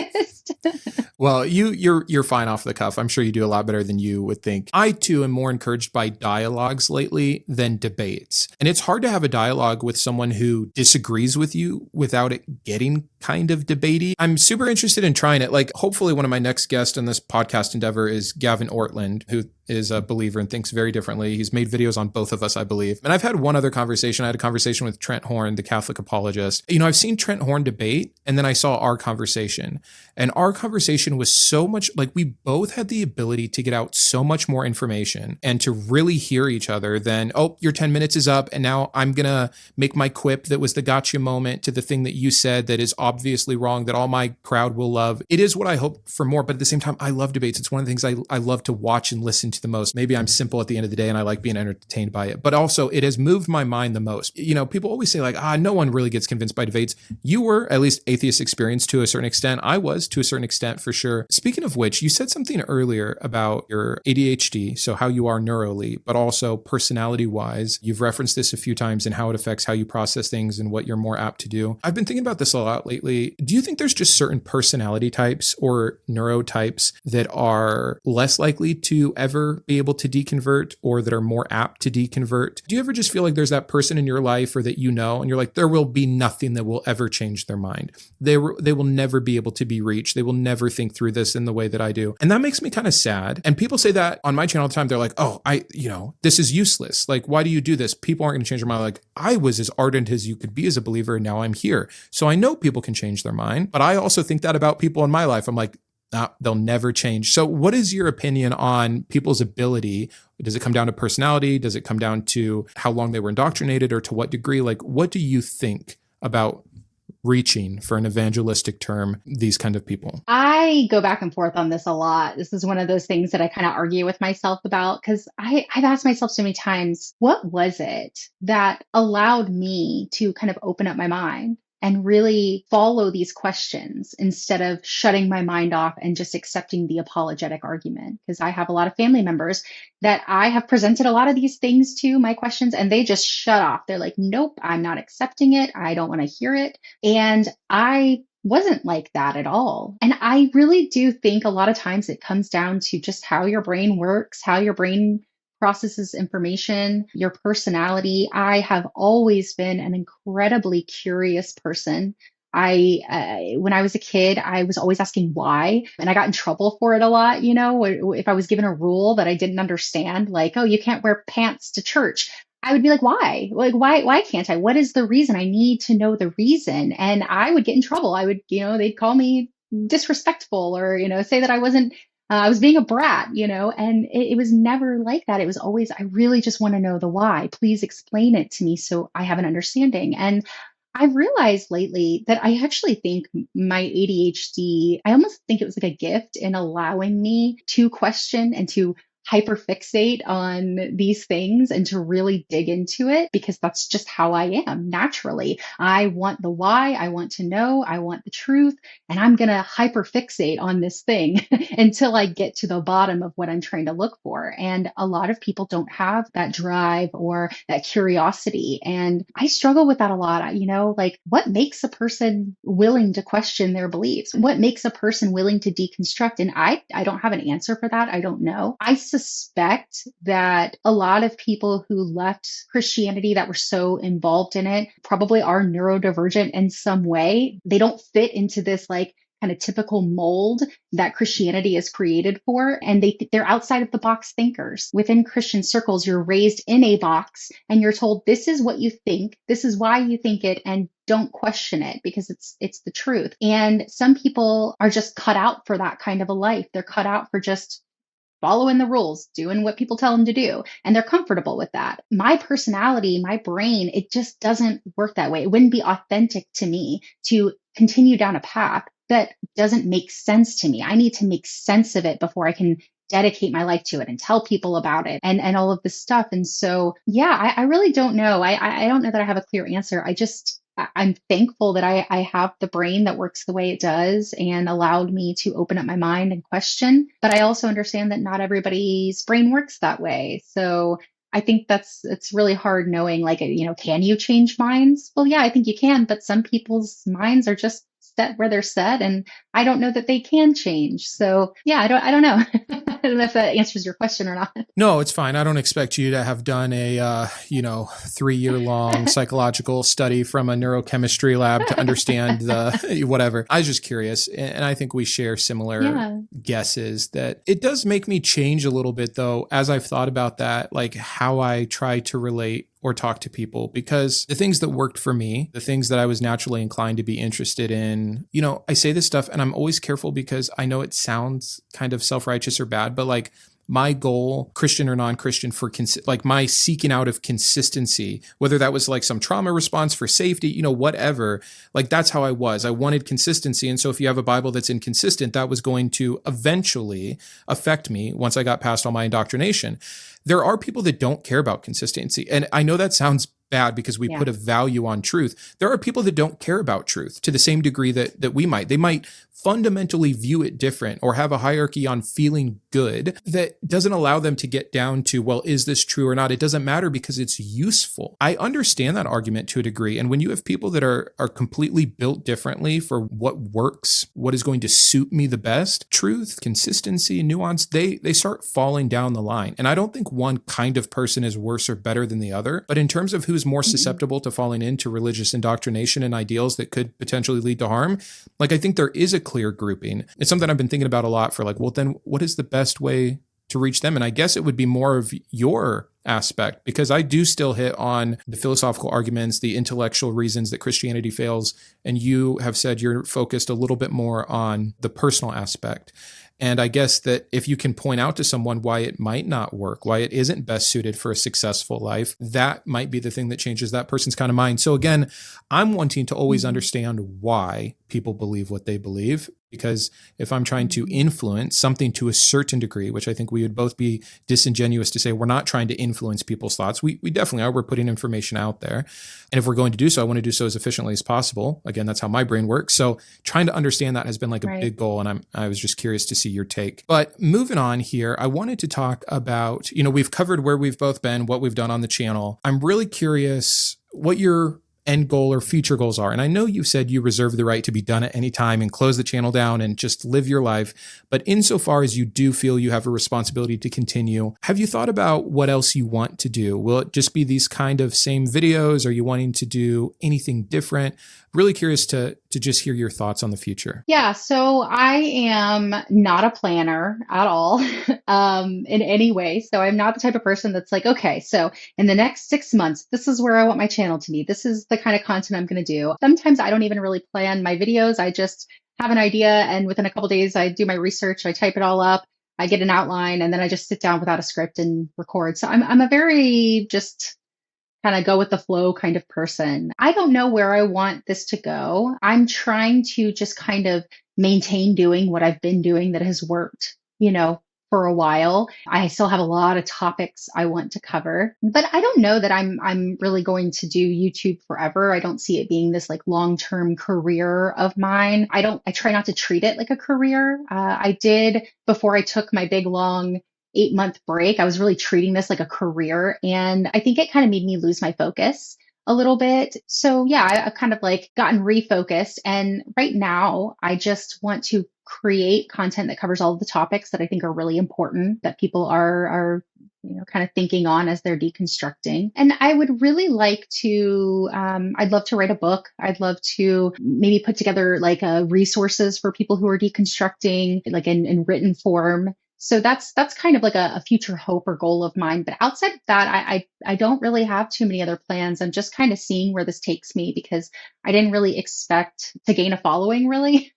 Well, you're fine off the cuff. I'm sure you do a lot better than you would think. I too am more encouraged by dialogues lately than debates. And it's hard to have a dialogue with someone who disagrees with you without it getting kind of debatey. I'm super interested in trying it. Like, hopefully one of my next guests on this podcast endeavor is Gavin Ortland, who is a believer and thinks very differently. He's made videos on both of us, I believe. And I've had one other conversation. I had a conversation with Trent Horn, the Catholic apologist. I've seen Trent Horn debate, and then I saw our conversation. And our conversation was so much like we both had the ability to get out so much more information and to really hear each other than, oh, your 10 minutes is up, and now I'm going to make my quip that was the gotcha moment to the thing that you said that is obviously wrong, that all my crowd will love. It is what I hope for more, but at the same time, I love debates. It's one of the things I love to watch and listen to the most. Maybe I'm simple at the end of the day and I like being entertained by it, but also it has moved my mind the most. People always say like, no one really gets convinced by debates. You were, at least atheist experience to a certain extent. I was to a certain extent for sure. Speaking of which, you said something earlier about your ADHD, so how you are neurally, but also personality wise. You've referenced this a few times and how it affects how you process things and what you're more apt to do. I've been thinking about this a lot lately. Do you think there's just certain personality types or neurotypes that are less likely to ever be able to deconvert, or that are more apt to deconvert? Do you ever just feel like there's that person in your life or that and you're like, there will be nothing that will ever change their mind. They will never be able to be reached. They will never think through this in the way that I do. And that makes me kind of sad. And people say that on my channel all the time. They're like, oh, this is useless. Like, why do you do this? People aren't going to change their mind. Like, I was as ardent as you could be as a believer, and now I'm here. So I know people can change their mind, but I also think that about people in my life. I'm like, they'll never change. So what is your opinion on people's ability? Does it come down to personality? Does it come down to how long they were indoctrinated, or to what degree? Like, what do you think about reaching, for an evangelistic term, these kind of people? I go back and forth on this a lot. This is one of those things that I kind of argue with myself about, because I've asked myself so many times, what was it that allowed me to kind of open up my mind and really follow these questions instead of shutting my mind off and just accepting the apologetic argument? Because I have a lot of family members that I have presented a lot of these things to, my questions, and they just shut off. They're like, nope, I'm not accepting it. I don't want to hear it. And I wasn't like that at all. And I really do think a lot of times it comes down to just how your brain works, how your brain processes information, your personality. I have always been an incredibly curious person. When I was a kid, I was always asking why, and I got in trouble for it a lot. If I was given a rule that I didn't understand, like, oh, you can't wear pants to church, I would be like, why? Like, why can't I? What is the reason? I need to know the reason. And I would get in trouble. I would, they'd call me disrespectful, or, say that I was being a brat, and it was never like that. It was always, I really just want to know the why. Please explain it to me so I have an understanding. And I've realized lately that I actually think my ADHD, I almost think it was like a gift in allowing me to question and to hyperfixate on these things and to really dig into it, because that's just how I am naturally. I want the why, I want to know, I want the truth, and I'm going to hyperfixate on this thing until I get to the bottom of what I'm trying to look for. And a lot of people don't have that drive or that curiosity. And I struggle with that a lot. Like, what makes a person willing to question their beliefs? What makes a person willing to deconstruct? And I don't have an answer for that. I don't know. I suspect that a lot of people who left Christianity that were so involved in it probably are neurodivergent in some way. They don't fit into this like kind of typical mold that Christianity is created for. And they're outside of the box thinkers. Within Christian circles, you're raised in a box and you're told, this is what you think. This is why you think it. And don't question it because it's the truth. And some people are just cut out for that kind of a life. They're cut out for just following the rules, doing what people tell them to do. And they're comfortable with that. My personality, my brain, it just doesn't work that way. It wouldn't be authentic to me to continue down a path that doesn't make sense to me. I need to make sense of it before I can dedicate my life to it and tell people about it and all of this stuff. And so, yeah, I really don't know. I don't know that I have a clear answer. I'm thankful that I have the brain that works the way it does and allowed me to open up my mind and question. But I also understand that not everybody's brain works that way. So I think it's really hard knowing, like, can you change minds? Well, yeah, I think you can, but some people's minds are just set where they're set, and I don't know that they can change. So yeah, I don't know. I don't know if that answers your question or not. No, it's fine. I don't expect you to have done a 3-year-long psychological study from a neurochemistry lab to understand the whatever. I was just curious, and I think we share similar guesses. That it does make me change a little bit, though, as I've thought about that, like how I try to relate or talk to people, because the things that worked for me, the things that I was naturally inclined to be interested in, I say this stuff and I'm always careful because I know it sounds kind of self-righteous or bad, but like my goal, Christian or non-Christian, for like my seeking out of consistency, whether that was like some trauma response for safety, whatever, like that's how I was. I wanted consistency. And so if you have a Bible that's inconsistent, that was going to eventually affect me once I got past all my indoctrination. There are people that don't care about consistency. And I know that sounds bad because we put a value on truth. There are people that don't care about truth to the same degree that we might. They might fundamentally view it different or have a hierarchy on feeling good that doesn't allow them to get down to, well, is this true or not? It doesn't matter because it's useful. I understand that argument to a degree. And when you have people that are completely built differently for what works, what is going to suit me the best, truth, consistency, nuance, they start falling down the line. And I don't think one kind of person is worse or better than the other. But in terms of who's more susceptible to falling into religious indoctrination and ideals that could potentially lead to harm, like I think there is a clear grouping. It's something I've been thinking about a lot for like, well, then what is the best way to reach them? And I guess it would be more of your aspect, because I do still hit on the philosophical arguments, the intellectual reasons that Christianity fails. And you have said you're focused a little bit more on the personal aspect. And I guess that if you can point out to someone why it might not work, why it isn't best suited for a successful life, that might be the thing that changes that person's kind of mind. So again, I'm wanting to always understand why people believe what they believe, because if I'm trying to influence something to a certain degree, which I think we would both be disingenuous to say we're not trying to influence people's thoughts. We definitely are. We're putting information out there. And if we're going to do so, I want to do so as efficiently as possible. Again, that's how my brain works. So trying to understand that has been like a big goal. And I was just curious to see your take. But moving on here, I wanted to talk about, we've covered where we've both been, what we've done on the channel. I'm really curious what your end goal or future goals are. And I know you've said you reserve the right to be done at any time and close the channel down and just live your life. But insofar as you do feel you have a responsibility to continue, have you thought about what else you want to do? Will it just be these kind of same videos? Are you wanting to do anything different? Really curious to just hear your thoughts on the future. Yeah, so I am not a planner at all in any way. So I'm not the type of person that's like, okay, so in the next 6 months, this is where I want my channel to be. This is the kind of content I'm going to do. Sometimes I don't even really plan my videos. I just have an idea, and within a couple of days, I do my research. I type it all up. I get an outline, and then I just sit down without a script and record. So I'm a very just kind of go with the flow kind of person. I don't know where I want this to go. I'm trying to just kind of maintain doing what I've been doing that has worked, for a while. I still have a lot of topics I want to cover, but I don't know that I'm really going to do YouTube forever. I don't see it being this like long-term career of mine. I try not to treat it like a career. I did before I took my big long 8-month break. I was really treating this like a career. And I think it kind of made me lose my focus a little bit. So yeah, I've kind of like gotten refocused. And right now I just want to create content that covers all of the topics that I think are really important that people are kind of thinking on as they're deconstructing. And I would really like to, I'd love to write a book. I'd love to maybe put together like resources for people who are deconstructing, like in written form. So that's kind of like a future hope or goal of mine. But outside of that, I don't really have too many other plans. I'm just kind of seeing where this takes me because I didn't really expect to gain a following really.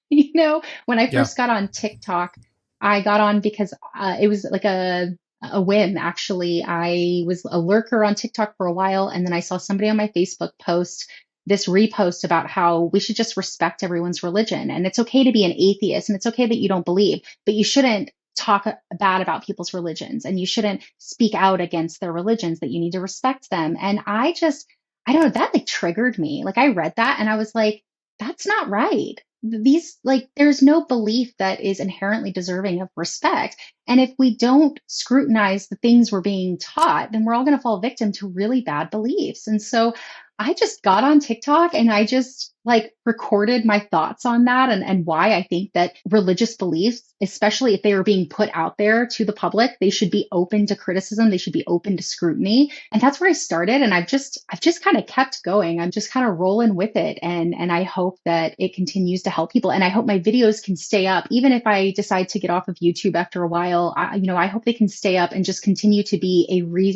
When I first got on TikTok, I got on because it was like a whim, actually. I was a lurker on TikTok for a while, and then I saw somebody on my Facebook post this repost about how we should just respect everyone's religion. And it's okay to be an atheist, and it's okay that you don't believe, but you shouldn't talk bad about people's religions, and you shouldn't speak out against their religions, that you need to respect them. And I don't know, that like triggered me. Like I read that and I was like, that's not right. There's no belief that is inherently deserving of respect. And if we don't scrutinize the things we're being taught, then we're all going to fall victim to really bad beliefs. And so I just got on TikTok and I just like recorded my thoughts on that and why I think that religious beliefs, especially if they are being put out there to the public, they should be open to criticism. They should be open to scrutiny. And that's where I started. And I've just kind of kept going. I'm just kind of rolling with it. And I hope that it continues to help people. And I hope my videos can stay up. Even if I decide to get off of YouTube after a while, I hope they can stay up and just continue to be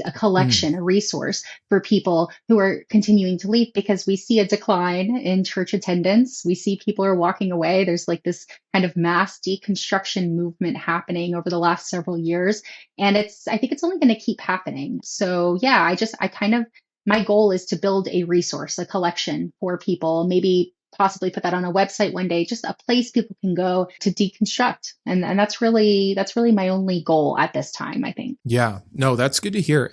a collection, a resource for people who are continuing to leave, because we see a decline in church attendance. We see people are walking away. There's like this kind of mass deconstruction movement happening over the last several years. And I think it's only going to keep happening. So yeah, my goal is to build a resource, a collection for people, maybe possibly put that on a website one day, just a place people can go to deconstruct. And that's really my only goal at this time, I think. Yeah, no, that's good to hear.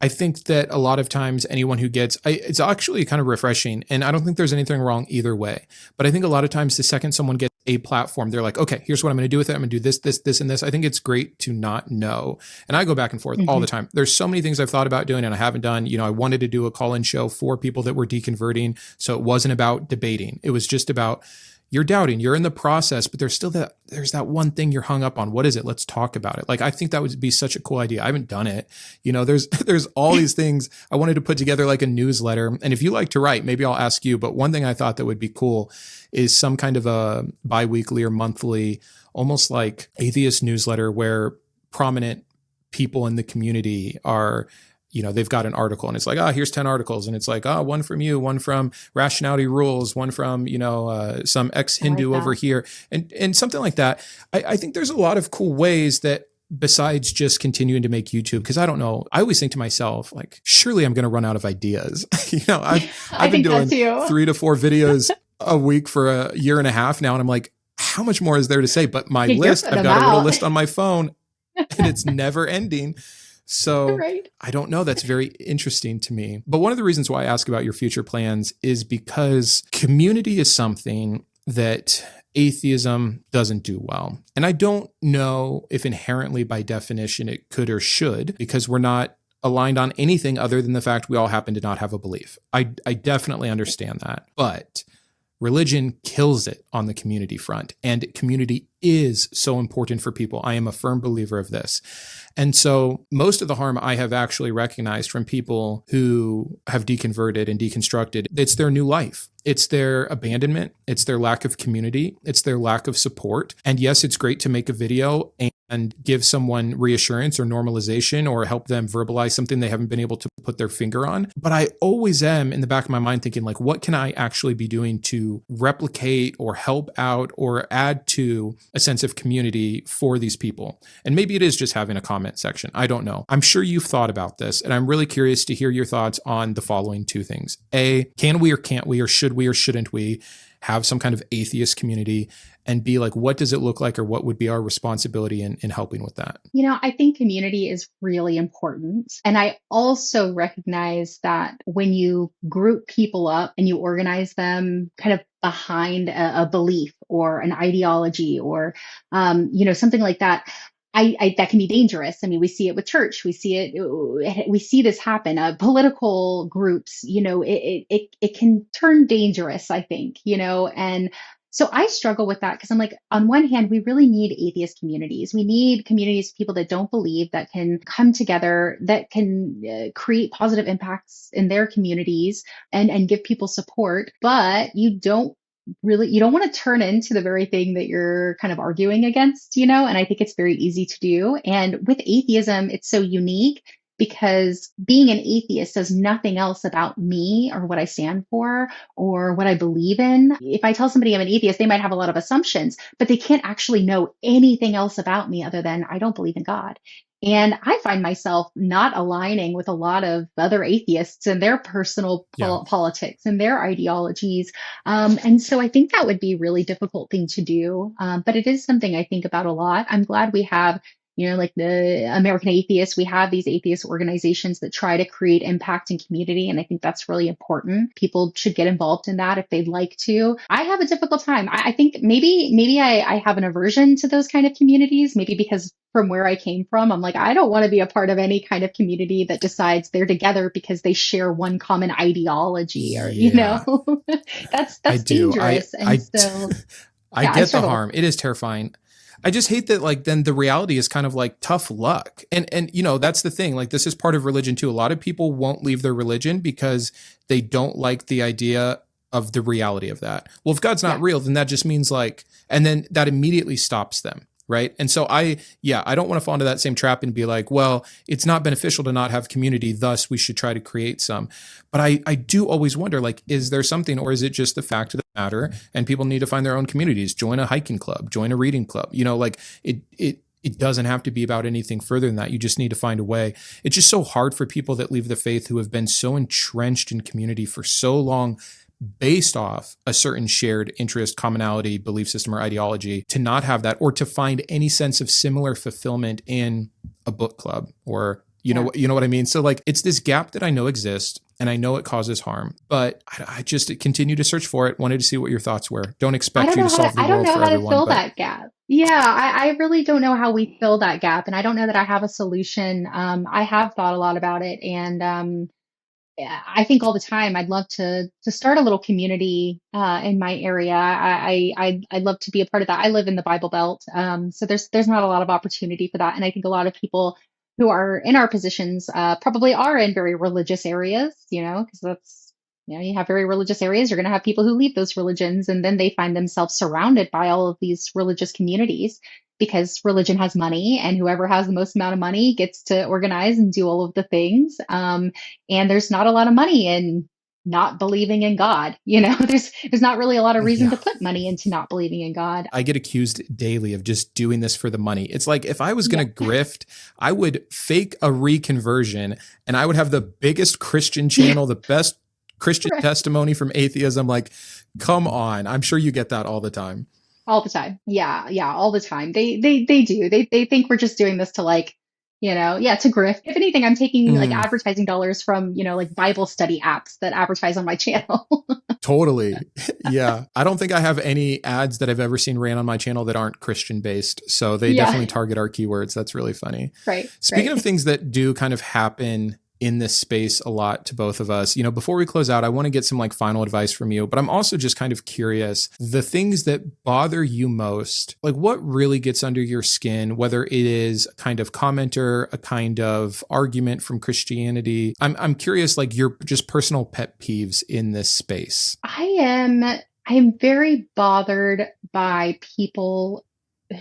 I think that a lot of times anyone who it's actually kind of refreshing, and I don't think there's anything wrong either way. But I think a lot of times the second someone gets a platform, they're like, okay, here's what I'm going to do with it. I'm going to do this, this, this, and this. I think it's great to not know. And I go back and forth all the time. There's so many things I've thought about doing and I haven't done. I wanted to do a call-in show for people that were deconverting. So it wasn't about debating. It was just about, you're doubting, you're in the process, but there's that one thing you're hung up on. What is it? Let's talk about it. Like, I think that would be such a cool idea. I haven't done it. There's all these things. I wanted to put together like a newsletter. And if you like to write, maybe I'll ask you, but one thing I thought that would be cool is some kind of a bi-weekly or monthly, almost like atheist newsletter where prominent people in the community are, they've got an article and it's like, here's 10 articles. And it's like, one from you, one from Rationality Rules, one from, some ex-Hindu over here and something like that. I think there's a lot of cool ways that, besides just continuing to make YouTube, because I don't know, I always think to myself, like, surely I'm going to run out of ideas. I've been doing 3 to 4 videos a week for a year and a half now. And I'm like, how much more is there to say? But my list, I've got a little list on my phone and it's never ending. So right. I don't know. That's very interesting to me. But one of the reasons why I ask about your future plans is because community is something that atheism doesn't do well. And I don't know if inherently by definition it could or should, because we're not aligned on anything other than the fact we all happen to not have a belief. I definitely understand that. But religion kills it on the community front, and community is so important for people. I am a firm believer of this. And so most of the harm I have actually recognized from people who have deconverted and deconstructed, it's their new life. It's their abandonment. It's their lack of community. It's their lack of support. And yes, it's great to make a video and give someone reassurance or normalization or help them verbalize something they haven't been able to put their finger on. But I always am in the back of my mind thinking, like, what can I actually be doing to replicate or help out or add to a sense of community for these people? And maybe it is just having a comment section. I don't know. I'm sure you've thought about this, and I'm really curious to hear your thoughts on the following 2 things. A, can we or can't we or should we or shouldn't we have some kind of atheist community, and B, like, what does it look like, or what would be our responsibility in helping with that? I think community is really important. And I also recognize that when you group people up and you organize them kind of behind a belief or an ideology or, something like that, that can be dangerous. I mean, we see it with church. We see this happen. Political groups, it can turn dangerous, I think, and so I struggle with that because I'm like, on one hand, we really need atheist communities. We need communities of people that don't believe, that can come together, that can create positive impacts in their communities and give people support. But you don't want to turn into the very thing that you're kind of arguing against, and I think it's very easy to do. And with atheism, it's so unique because being an atheist says nothing else about me or what I stand for or what I believe in. If I tell somebody I'm an atheist, they might have a lot of assumptions, but they can't actually know anything else about me other than I don't believe in God. And I find myself not aligning with a lot of other atheists and their personal politics and their ideologies. And so I think that would be a really difficult thing to do. But it is something I think about a lot. I'm glad we have like the American Atheists, we have these atheist organizations that try to create impact and community. And I think that's really important. People should get involved in that if they'd like to. I have a difficult time. I think maybe I have an aversion to those kind of communities, maybe because from where I came from, I'm like, I don't want to be a part of any kind of community that decides they're together because they share one common ideology or, that's dangerous. I get the harm. It is terrifying. I just hate that, like, then the reality is kind of like tough luck. And that's the thing. Like, this is part of religion too. A lot of people won't leave their religion because they don't like the idea of the reality of that. Well, if God's not real, then that just means and then that immediately stops them. Right. And so I don't want to fall into that same trap and be like, well, it's not beneficial to not have community, thus we should try to create some. But I do always wonder, like, is there something, or is it just the fact of the matter and people need to find their own communities, join a hiking club, join a reading club, it doesn't have to be about anything further than that. You just need to find a way. It's just so hard for people that leave the faith who have been so entrenched in community for so long, based off a certain shared interest, commonality, belief system, or ideology, to not have that, or to find any sense of similar fulfillment in a book club, or you know what I mean? So like, it's this gap that I know exists and I know it causes harm, but I just continue to search for it. Wanted to see what your thoughts were. Don't expect you to solve the world for everyone. I don't know how to fill that gap. Yeah, I really don't know how we fill that gap. And I don't know that I have a solution. I have thought a lot about it, and I think all the time I'd love to start a little community in my area. I'd love to be a part of that. I live in the Bible Belt, so there's not a lot of opportunity for that. And I think a lot of people who are in our positions probably are in very religious areas, because that's, you have very religious areas. You're going to have people who leave those religions, and then they find themselves surrounded by all of these religious communities, because religion has money, and whoever has the most amount of money gets to organize and do all of the things. And there's not a lot of money in not believing in God. There's not really a lot of reason to put money into not believing in God. I get accused daily of just doing this for the money. It's like, if I was going to grift, I would fake a reconversion and I would have the biggest Christian channel, the best Christian testimony from atheism. Like, come on. I'm sure you get that all the time. All the time. Yeah, all the time. They do. They think we're just doing this to to grift. If anything, I'm taking like advertising dollars from, like Bible study apps that advertise on my channel. Totally. Yeah. I don't think I have any ads that I've ever seen ran on my channel that aren't Christian based. So they definitely target our keywords. That's really funny. Right. Speaking of things that do kind of happen in this space a lot to both of us, before we close out, I want to get some like final advice from you, but I'm also just kind of curious, the things that bother you most, like what really gets under your skin, whether it is a kind of commenter, a kind of argument from Christianity. I'm curious, like your just personal pet peeves in this space. I am very bothered by people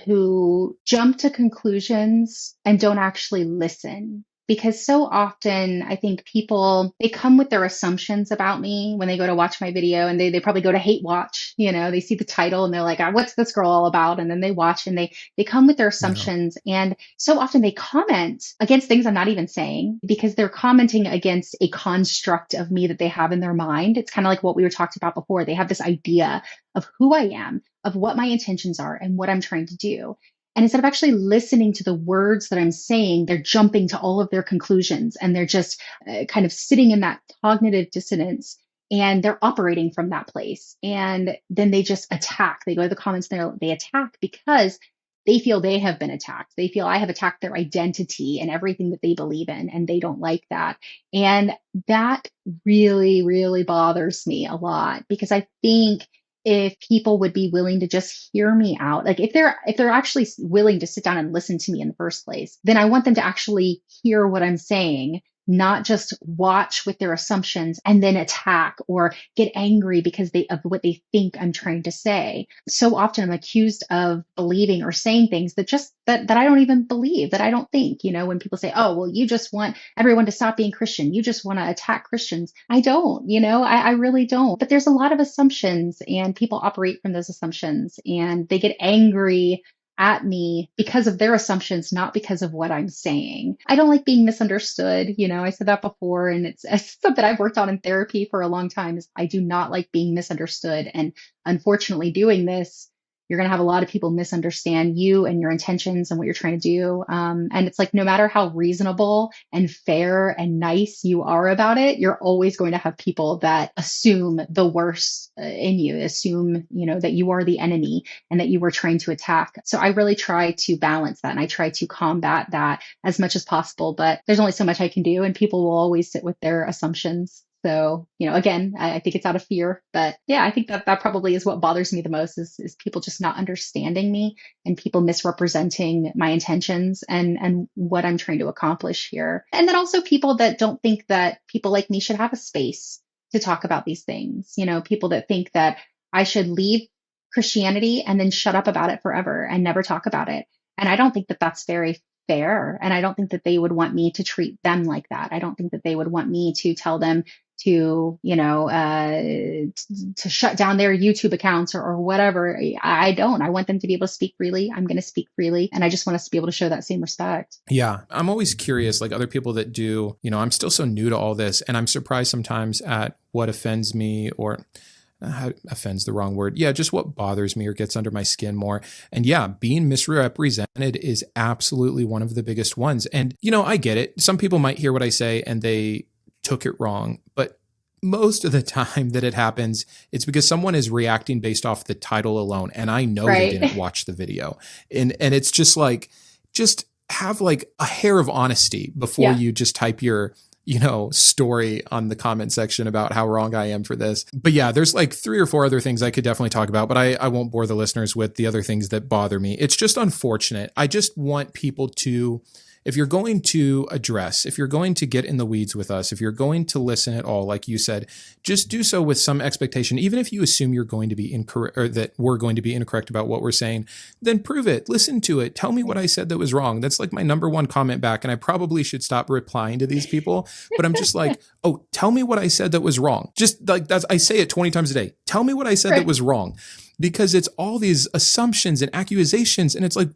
who jump to conclusions and don't actually listen. Because so often I think people, they come with their assumptions about me when they go to watch my video, and they probably go to hate watch, they see the title and they're like, what's this girl all about? And then they watch and they come with their Yeah. assumptions. And so often they comment against things I'm not even saying, because they're commenting against a construct of me that they have in their mind. It's kind of like what we were talking about before. They have this idea of who I am, of what my intentions are and what I'm trying to do. And instead of actually listening to the words that I'm saying, they're jumping to all of their conclusions, and they're just kind of sitting in that cognitive dissonance, and they're operating from that place. And then they just attack. They go to the comments and they attack because they feel they have been attacked. They feel I have attacked their identity and everything that they believe in, and they don't like that. And that really, really bothers me a lot, because I think if people would be willing to just hear me out, like if they're actually willing to sit down and listen to me in the first place, then I want them to actually hear what I'm saying, not just watch with their assumptions and then attack or get angry because of what they think I'm trying to say. So often I'm accused of believing or saying things that I don't even believe, that I don't think. When people say, oh, well, you just want everyone to stop being Christian, you just want to attack Christians. I don't, I really don't. But there's a lot of assumptions, and people operate from those assumptions, and they get angry at me because of their assumptions, not because of what I'm saying. I don't like being misunderstood. I said that before, and it's something I've worked on in therapy for a long time. Is I do not like being misunderstood. And unfortunately, doing this, you're going to have a lot of people misunderstand you and your intentions and what you're trying to do. And it's like, no matter how reasonable and fair and nice you are about it, you're always going to have people that assume the worst in you, assume, that you are the enemy and that you were trying to attack. So I really try to balance that, and I try to combat that as much as possible. But there's only so much I can do, and people will always sit with their assumptions. So, again, I think it's out of fear, but yeah, I think that probably is what bothers me the most is people just not understanding me, and people misrepresenting my intentions and what I'm trying to accomplish here. And then also people that don't think that people like me should have a space to talk about these things. People that think that I should leave Christianity and then shut up about it forever and never talk about it. And I don't think that that's very fair. And I don't think that they would want me to treat them like that. I don't think that they would want me to tell them to, to shut down their YouTube accounts or whatever. I don't. I want them to be able to speak freely. I'm going to speak freely. And I just want us to be able to show that same respect. Yeah. I'm always curious, like other people that do, I'm still so new to all this, and I'm surprised sometimes at what offends me, or offends the wrong word. Yeah, just what bothers me or gets under my skin more. And yeah, being misrepresented is absolutely one of the biggest ones. And, I get it. Some people might hear what I say and they took it wrong, but most of the time that it happens, it's because someone is reacting based off the title alone. And I know Right. they didn't watch the video. And it's just like, just have like a hair of honesty before you just type your story on the comment section about how wrong I am for this. But yeah, there's like 3 or 4 other things I could definitely talk about, but I won't bore the listeners with the other things that bother me. It's just unfortunate. I just want people to, if you're going to address, if you're going to get in the weeds with us, if you're going to listen at all, like you said, just do so with some expectation. Even if you assume you're going to be incorrect, or that we're going to be incorrect about what we're saying, then prove it. Listen to it. Tell me what I said that was wrong. That's like my number one comment back. And I probably should stop replying to these people, but I'm just like, oh, tell me what I said that was wrong. Just like I say it 20 times a day. Tell me what I said that was wrong. Because it's all these assumptions and accusations, and it's like,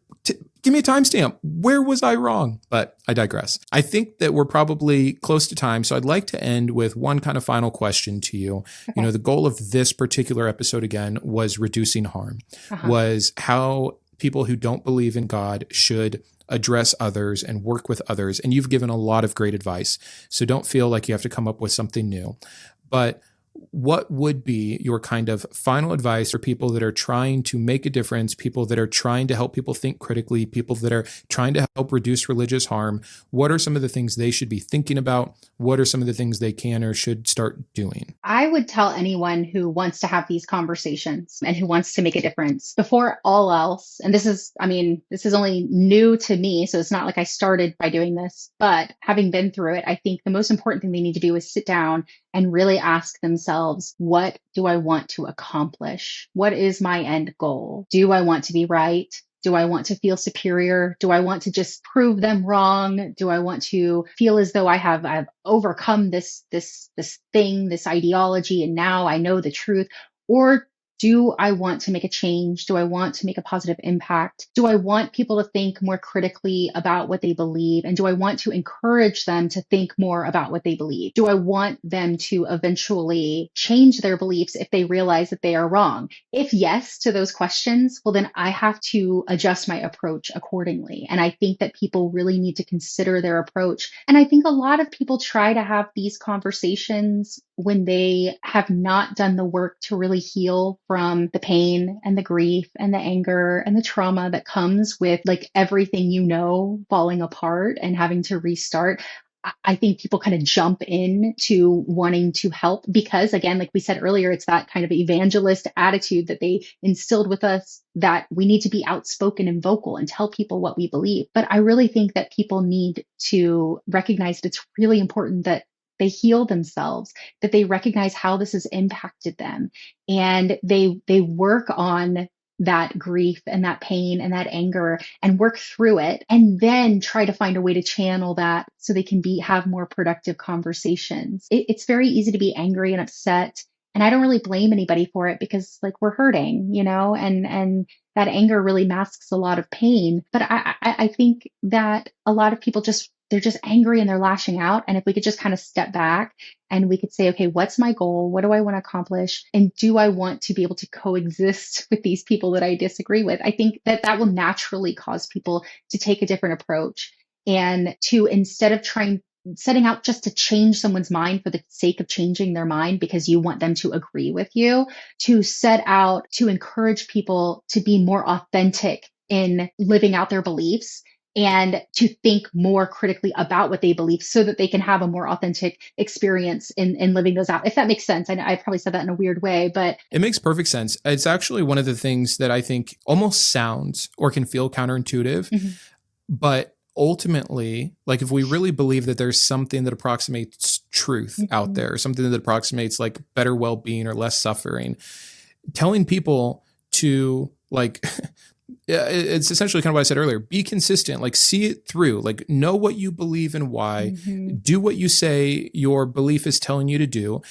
give me a timestamp. Where was I wrong? But I digress. I think that we're probably close to time, so I'd like to end with one kind of final question to you. Okay. The goal of this particular episode, again, was reducing harm, was how people who don't believe in God should address others and work with others. And you've given a lot of great advice, so don't feel like you have to come up with something new. But what would be your kind of final advice for people that are trying to make a difference, people that are trying to help people think critically, people that are trying to help reduce religious harm? What are some of the things they should be thinking about? What are some of the things they can or should start doing? I would tell anyone who wants to have these conversations and who wants to make a difference, before all else, and this is only new to me, so it's not like I started by doing this, but having been through it, I think the most important thing they need to do is sit down and really ask themselves, what do I want to accomplish? What is my end goal? Do I want to be right? Do I want to feel superior? Do I want to just prove them wrong? Do I want to feel as though I've overcome this thing, this ideology, and now I know the truth? Or do I want to make a change? Do I want to make a positive impact? Do I want people to think more critically about what they believe? And do I want to encourage them to think more about what they believe? Do I want them to eventually change their beliefs if they realize that they are wrong? If yes to those questions, well, then I have to adjust my approach accordingly. And I think that people really need to consider their approach. And I think a lot of people try to have these conversations when they have not done the work to really heal from the pain and the grief and the anger and the trauma that comes with like everything falling apart and having to restart. I think people kind of jump in to wanting to help because, again, like we said earlier, it's that kind of evangelist attitude that they instilled with us that we need to be outspoken and vocal and tell people what we believe. But I really think that people need to recognize that it's really important that they heal themselves, that they recognize how this has impacted them, and they work on that grief and that pain and that anger and work through it, and then try to find a way to channel that so they can have more productive conversations. It's very easy to be angry and upset, and I don't really blame anybody for it because like we're hurting, and that anger really masks a lot of pain. But I think that a lot of people they're just angry and they're lashing out. And if we could just kind of step back and we could say, okay, what's my goal? What do I want to accomplish? And do I want to be able to coexist with these people that I disagree with? I think that will naturally cause people to take a different approach and to, instead of setting out just to change someone's mind for the sake of changing their mind because you want them to agree with you, to set out to encourage people to be more authentic in living out their beliefs and to think more critically about what they believe so that they can have a more authentic experience in living those out. If that makes sense. I probably said that in a weird way, but it makes perfect sense. It's actually one of the things that I think almost sounds or can feel counterintuitive, but ultimately, like if we really believe that there's something that approximates truth out there, something that approximates like better well-being or less suffering, telling people to like, it's essentially kind of what I said earlier, be consistent, like see it through, like know what you believe and why, do what you say your belief is telling you to do.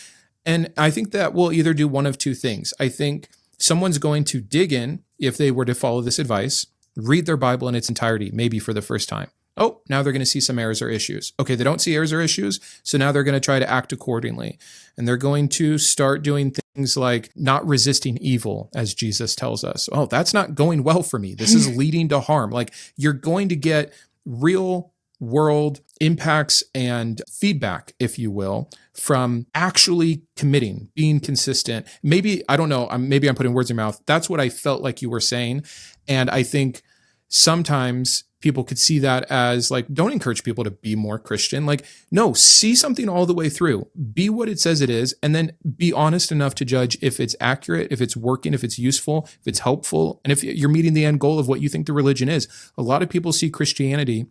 And I think that will either do one of two things. I think someone's going to dig in if they were to follow this advice, read their Bible in its entirety, maybe for the first time. Oh, now they're going to see some errors or issues. Okay, they don't see errors or issues, so now they're going to try to act accordingly. And they're going to start doing things like not resisting evil, as Jesus tells us. Oh, that's not going well for me. This is leading to harm. Like you're going to get real world impacts and feedback, if you will, from actually committing, being consistent. Maybe, I don't know, maybe I'm putting words in your mouth. That's what I felt like you were saying. And I think sometimes people could see that as like, don't encourage people to be more Christian. Like, no, see something all the way through, be what it says it is, and then be honest enough to judge if it's accurate, if it's working, if it's useful, if it's helpful, and if you're meeting the end goal of what you think the religion is. A lot of people see Christianity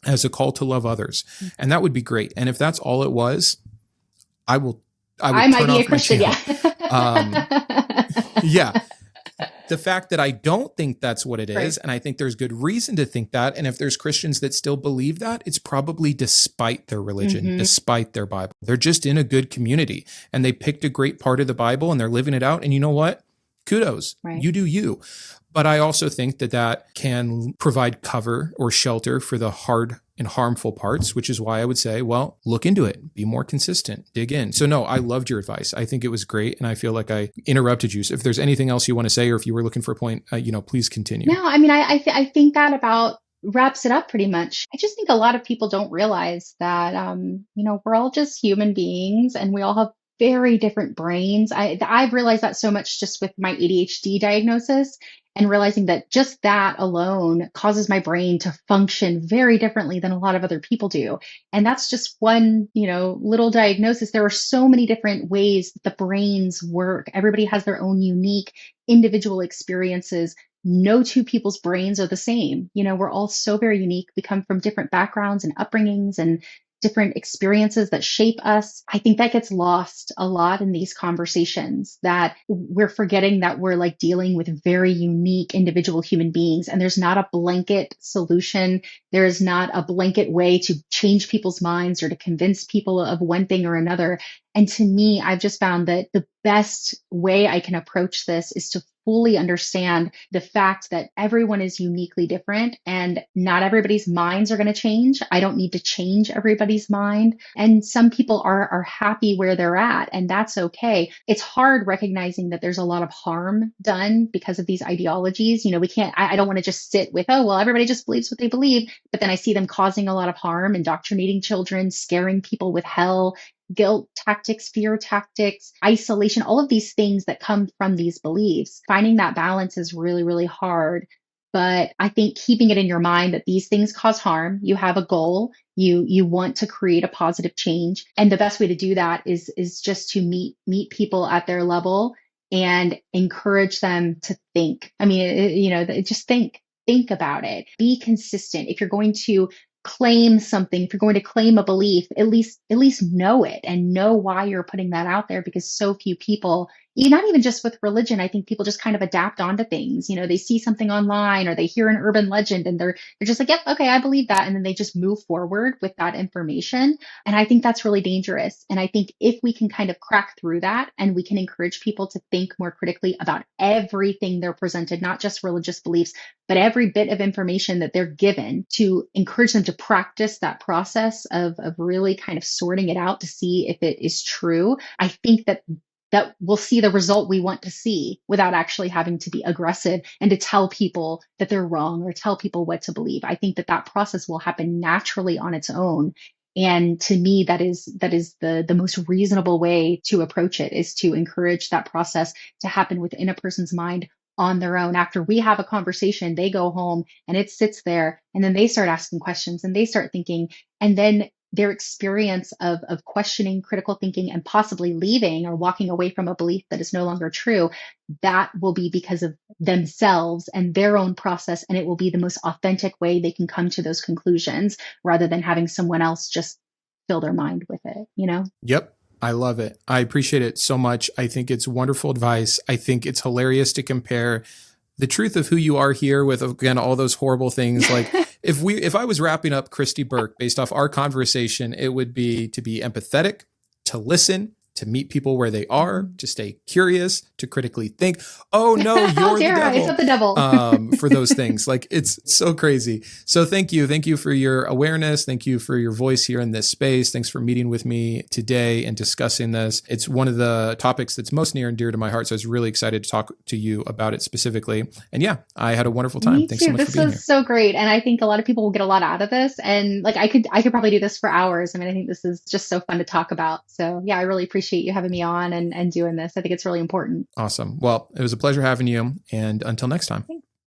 as a call to love others, and that would be great. And if that's all it was, I would might be a Christian, yeah. The fact that I don't think that's what it is, and I think there's good reason to think that, and if there's Christians that still believe that, it's probably despite their religion, despite their Bible. They're just in a good community, and they picked a great part of the Bible, and they're living it out, and you know what? Kudos. You do you. But I also think that can provide cover or shelter for the hard and harmful parts, which is why I would say, well, look into it, be more consistent, dig in. So no, I loved your advice. I think it was great. And I feel like I interrupted you. So if there's anything else you want to say, or if you were looking for a point, please continue. No, I mean, I think that about wraps it up pretty much. I just think a lot of people don't realize that, we're all just human beings and we all have very different brains. I've realized that so much just with my ADHD diagnosis, and realizing that just that alone causes my brain to function very differently than a lot of other people do. And that's just one, little diagnosis. There are so many different ways that the brains work. Everybody has their own unique individual experiences. No two people's brains are the same. We're all so very unique. We come from different backgrounds and upbringings and different experiences that shape us. I think that gets lost a lot in these conversations, that we're forgetting that we're like dealing with very unique individual human beings, and there's not a blanket solution. There is not a blanket way to change people's minds or to convince people of one thing or another. And to me, I've just found that the best way I can approach this is to fully understand the fact that everyone is uniquely different and not everybody's minds are going to change. I don't need to change everybody's mind. And some people are happy where they're at, and that's okay. It's hard recognizing that there's a lot of harm done because of these ideologies. I don't want to just sit with, oh, well, everybody just believes what they believe. But then I see them causing a lot of harm, indoctrinating children, scaring people with hell, guilt tactics, fear tactics, isolation, all of these things that come from these beliefs. Finding that balance is really, really hard. But I think keeping it in your mind that these things cause harm, you have a goal, you want to create a positive change. And the best way to do that is just to meet people at their level and encourage them to think. I mean, just think about it. Be consistent. If you're going to claim something, if you're going to claim a belief, at least know it and know why you're putting that out there, because so few people, not even just with religion, I think people just kind of adapt onto things. They see something online or they hear an urban legend and they're just like, yep, okay, I believe that. And then they just move forward with that information. And I think that's really dangerous. And I think if we can kind of crack through that and we can encourage people to think more critically about everything they're presented, not just religious beliefs, but every bit of information that they're given, to encourage them to practice that process of really kind of sorting it out to see if it is true, I think that we'll see the result we want to see without actually having to be aggressive and to tell people that they're wrong or tell people what to believe. I think that process will happen naturally on its own. And to me, that is the most reasonable way to approach it, is to encourage that process to happen within a person's mind on their own. After we have a conversation, they go home and it sits there, and then they start asking questions and they start thinking, and then their experience of questioning, critical thinking, and possibly leaving or walking away from a belief that is no longer true, that will be because of themselves and their own process. And it will be the most authentic way they can come to those conclusions, rather than having someone else just fill their mind with it, Yep. I love it. I appreciate it so much. I think it's wonderful advice. I think it's hilarious to compare the truth of who you are here with, again, all those horrible things. Like if I was wrapping up Kristi Burke based off our conversation, it would be to be empathetic, to listen, to meet people where they are, to stay curious, to critically think. Oh no, you're the devil. It's not the devil. For those things. Like, it's so crazy. So thank you. Thank you for your awareness. Thank you for your voice here in this space. Thanks for meeting with me today and discussing this. It's one of the topics that's most near and dear to my heart. So I was really excited to talk to you about it specifically. And yeah, I had a wonderful time. Me Thanks too. so much for being here. This was so great. And I think a lot of people will get a lot out of this. And like, I could probably do this for hours. I mean, I think this is just so fun to talk about. So yeah, I really appreciate you having me on and doing this. I think it's really important. Awesome. Well, it was a pleasure having you. And until next time. Thanks.